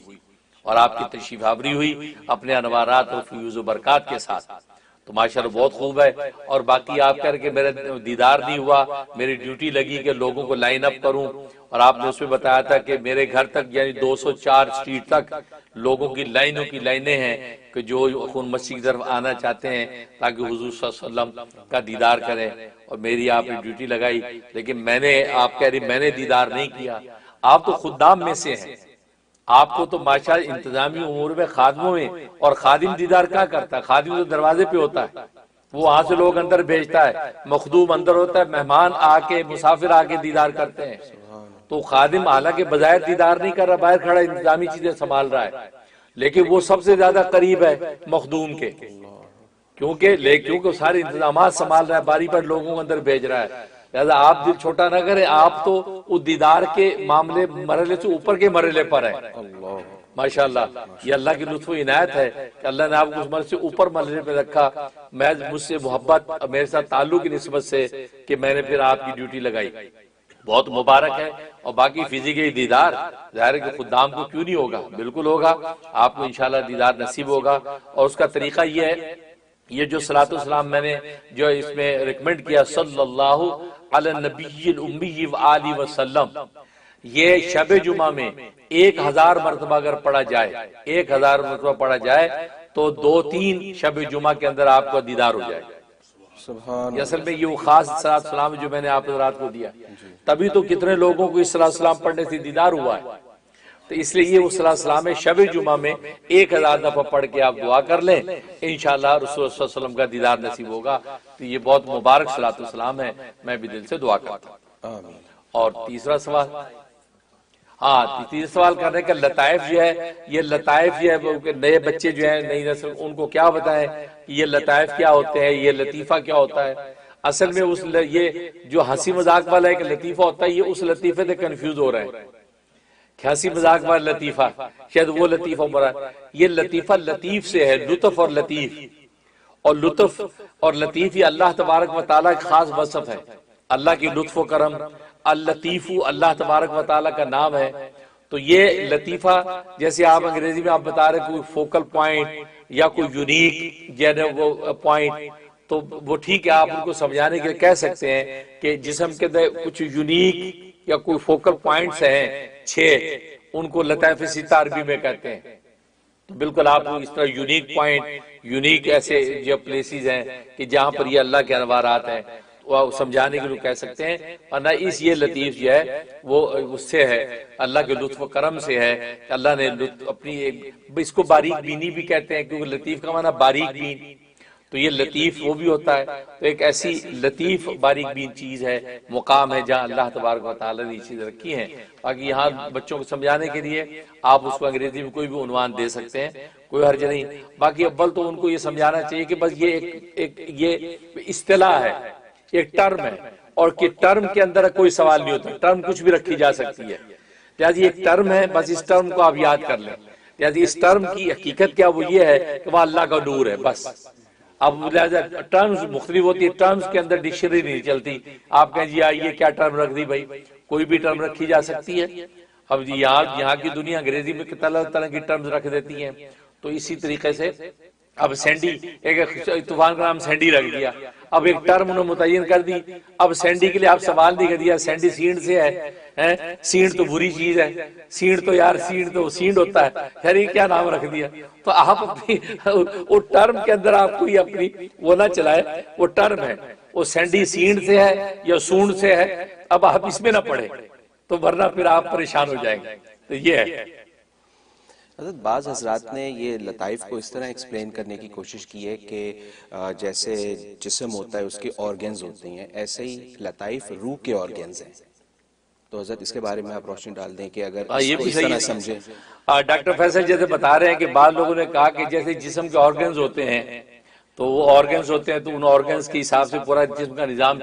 اور آپ کی تشریف آوری ہوئی اپنے انوارات اور فیوز و برکات کے ساتھ. تو ماشاءاللہ بہت خوب ہے. اور باقی آپ کہہ رہے کہ میرا دیدار نہیں ہوا، میری ڈیوٹی لگی کہ لوگوں کو لائن اپ کروں، اور آپ نے اس میں بتایا تھا کہ میرے گھر تک یعنی 204 اسٹریٹ تک لوگوں کی لائنوں کی لائنیں ہیں کہ جو خون مسجد کی طرف آنا چاہتے ہیں تاکہ حضور صلی اللہ علیہ وسلم کا دیدار کریں، اور میری آپ نے ڈیوٹی لگائی. لیکن میں نے آپ کہہ رہی میں نے دیدار نہیں کیا. آپ تو خدام میں سے ہیں، آپ کو تو ماشاءاللہ انتظامی امور میں خادموں میں، اور خادم دیدار کیا کرتا ہے؟ خادم تو دروازے پہ ہوتا ہے، وہ وہاں سے لوگ اندر بھیجتا ہے، مخدوم اندر ہوتا ہے، مہمان آ کے مسافر آ کے دیدار کرتے ہیں. تو خادم حالانکہ بظاہر دیدار نہیں کر رہا، باہر کھڑا انتظامی چیزیں سنبھال رہا ہے، لیکن وہ سب سے زیادہ قریب ہے مخدوم کے، کیونکہ سارے انتظامات سنبھال رہا ہے، باری پر لوگوں کو اندر بھیج رہا ہے. لہذا آپ دل چھوٹا نہ کریں، آپ تو اس دیدار کے معاملے مرحلے سے اوپر کے مرحلے پر ہیں ماشاءاللہ. یہ اللہ کی لطف و عنایت ہے کہ اللہ نے آپ کو اس مرحلے سے اوپر مرحلے پہ رکھا، مجھ سے محبت میرے ساتھ تعلق کی نسبت سے کہ میں نے پھر آپ کی ڈیوٹی لگائی. بہت مبارک ہے. اور باقی فزیکلی دیدار ظاہر ہے کہ خدام کو کیوں نہیں ہوگا، بالکل ہوگا، آپ کو انشاءاللہ دیدار نصیب ہوگا. اور اس کا طریقہ یہ ہے، یہ جو صلاۃ والسلام میں نے جو اس میں ریکمنڈ کیا صلی اللہ علی النبی الامی وآلہ وسلم، یہ شب جمعہ میں 1000 مرتبہ اگر پڑھا جائے، 1000 مرتبہ پڑھا جائے تو 2-3 شب جمعہ کے اندر آپ کو دیدار ہو جائے گا۔ یہ اصل میں یہ وہ خاص صلاۃ السلام جو میں نے آپ حضرات کو دیا، تبھی تو کتنے لوگوں کو اس صلاۃ السلام پڑھنے سے دیدار ہوا ہے۔ تو اس لیے یہ صلاۃ السلام ہے، شب جمعہ میں 1000 دفعہ پڑھ کے آپ دعا کر لیں، انشاءاللہ رسول اللہ صلی اللہ علیہ وسلم کا دیدار نصیب ہوگا۔ تو یہ بہت مبارک صلاۃ السلام ہے، میں بھی دل سے دعا کرتا ہوں۔ اور تیسرا سوال، تیسرا سوال کرنے کا لطائف جو ہے، یہ لطائف جو ہے نئے بچے جو ہیں، نئی نسل، ان کو کیا بتائیں کہ یہ لطائف کیا ہوتے ہیں، یہ لطیفہ کیا ہوتا ہے۔ اصل میں یہ جو ہنسی مذاق والا ایک لطیفہ ہوتا ہے، یہ اس لطیفے سے کنفیوز ہو رہے ہیں کہ ہنسی مذاق والا لطیفہ شاید وہ لطیفہ برا ہے۔ یہ لطیفہ لطیف سے ہے، لطف اور لطیف، اور لطف اور لطیف یہ اللہ تبارک و تعالیٰ کی خاص وصف ہے، اللہ کی لطف و کرم۔ اللطیف اللہ تبارک و تعالیٰ کا نام ہے۔ تو یہ لطیفہ جیسے آپ انگریزی میں آپ بتا رہے کوئی فوکل پوائنٹ یا کوئی یونیک وہ پوائنٹ، تو وہ ٹھیک ہے، آپ ان کو سمجھانے کے لیے کہہ سکتے ہیں کہ جسم کے اندر کچھ یونیک یا کوئی فوکل پوائنٹس ہیں 6، ان کو لطائف ستہ عربی میں کہتے ہیں۔ تو بالکل آپ اس طرح یونیک پوائنٹ، یونیک ایسے جو پلیسز ہیں کہ جہاں پر یہ اللہ کے انوارات ہیں، وہ سمجھانے کے لیے کہہ سکتے ہیں۔ ورنہ یہ لطیف جو ہے وہ اس سے ہے، اللہ کے لطف و کرم سے ہے۔ اللہ نے اپنی اس کو باریک بینی بھی کہتے ہیں، کیونکہ لطیف کا معنی باریک بین، تو یہ لطیف وہ بھی ہوتا ہے۔ تو ایک ایسی لطیف باریک بین چیز ہے، مقام ہے جہاں اللہ تبارک و تعالیٰ نے یہ چیز رکھی ہیں۔ باقی یہاں بچوں کو سمجھانے کے لیے آپ اس کو انگریزی میں کوئی بھی عنوان دے سکتے ہیں، کوئی حرج نہیں۔ باقی اول تو ان کو یہ سمجھانا چاہیے کہ بس یہ اصطلاح ہے، ایک ٹرم ہے، اور کہ ٹرم کے اندر کوئی سوال نہیں ہوتا، ٹرم کچھ بھی رکھی جا سکتی ہے۔ لہٰذا ایک ٹرم ہے، بس اس ٹرم کو آپ یاد کر لیں۔ لہٰذا اس ٹرم کی حقیقت کیا وہ یہ ہے کہ وہ اللہ کا نور ہے، بس۔ اب لہٰذا ٹرمز مختلف ہوتی ہے، ٹرمز کے اندر ڈکشنری نہیں چلتی۔ آپ کہیں جی یہ کیا ٹرم رکھ دی بھائی، کوئی بھی ٹرم رکھی جا سکتی ہے۔ اب یہاں کی دنیا انگریزی میں طرح کی ٹرمز رکھ دیتی ہیں۔ تو اسی طریقے سے اب سینڈی، ایک طوفان کا نام سینڈی رکھ دیا، اب ایک ٹرم انہوں متعین کر دی۔ اب سینڈی کے لیے آپ سوال نہیں کر دیا، سینڈی سینڈ سے ہے، سینڈ تو بری چیز ہے، سینڈ تو یار سینڈ تو سینڈ ہوتا ہے، یار یہ کیا نام رکھ دیا۔ تو آپ اپنی وہ ٹرم کے اندر آپ کوئی اپنی وہ نہ چلائے، وہ ٹرم ہے، وہ سینڈی سینڈ سے ہے یا سونڈ سے ہے، اب آپ اس میں نہ پڑھے تو ورنہ پھر آپ پریشان ہو جائیں گے۔ تو یہ ہے۔ حضرت بعض حضرات نے یہ لطائف کو اس طرح ایکسپلین کرنے کی کوشش کی ہے کہ جیسے جسم ہوتا ہے اس کے آرگنز ہوتے ہیں، ایسے ہی لطائف روح کے آرگنز ہیں۔ تو حضرت اس کے بارے میں آپ روشنی ڈال دیں کہ اگر اس طرح سمجھیں۔ ڈاکٹر فیصل جیسے بتا رہے ہیں کہ بعض لوگوں نے کہا کہ جیسے جسم کے آرگنز ہوتے ہیں تو وہ آرگنز ہوتے ہیں تو ان آرگنز کے حساب سے پورا جسم کا نظام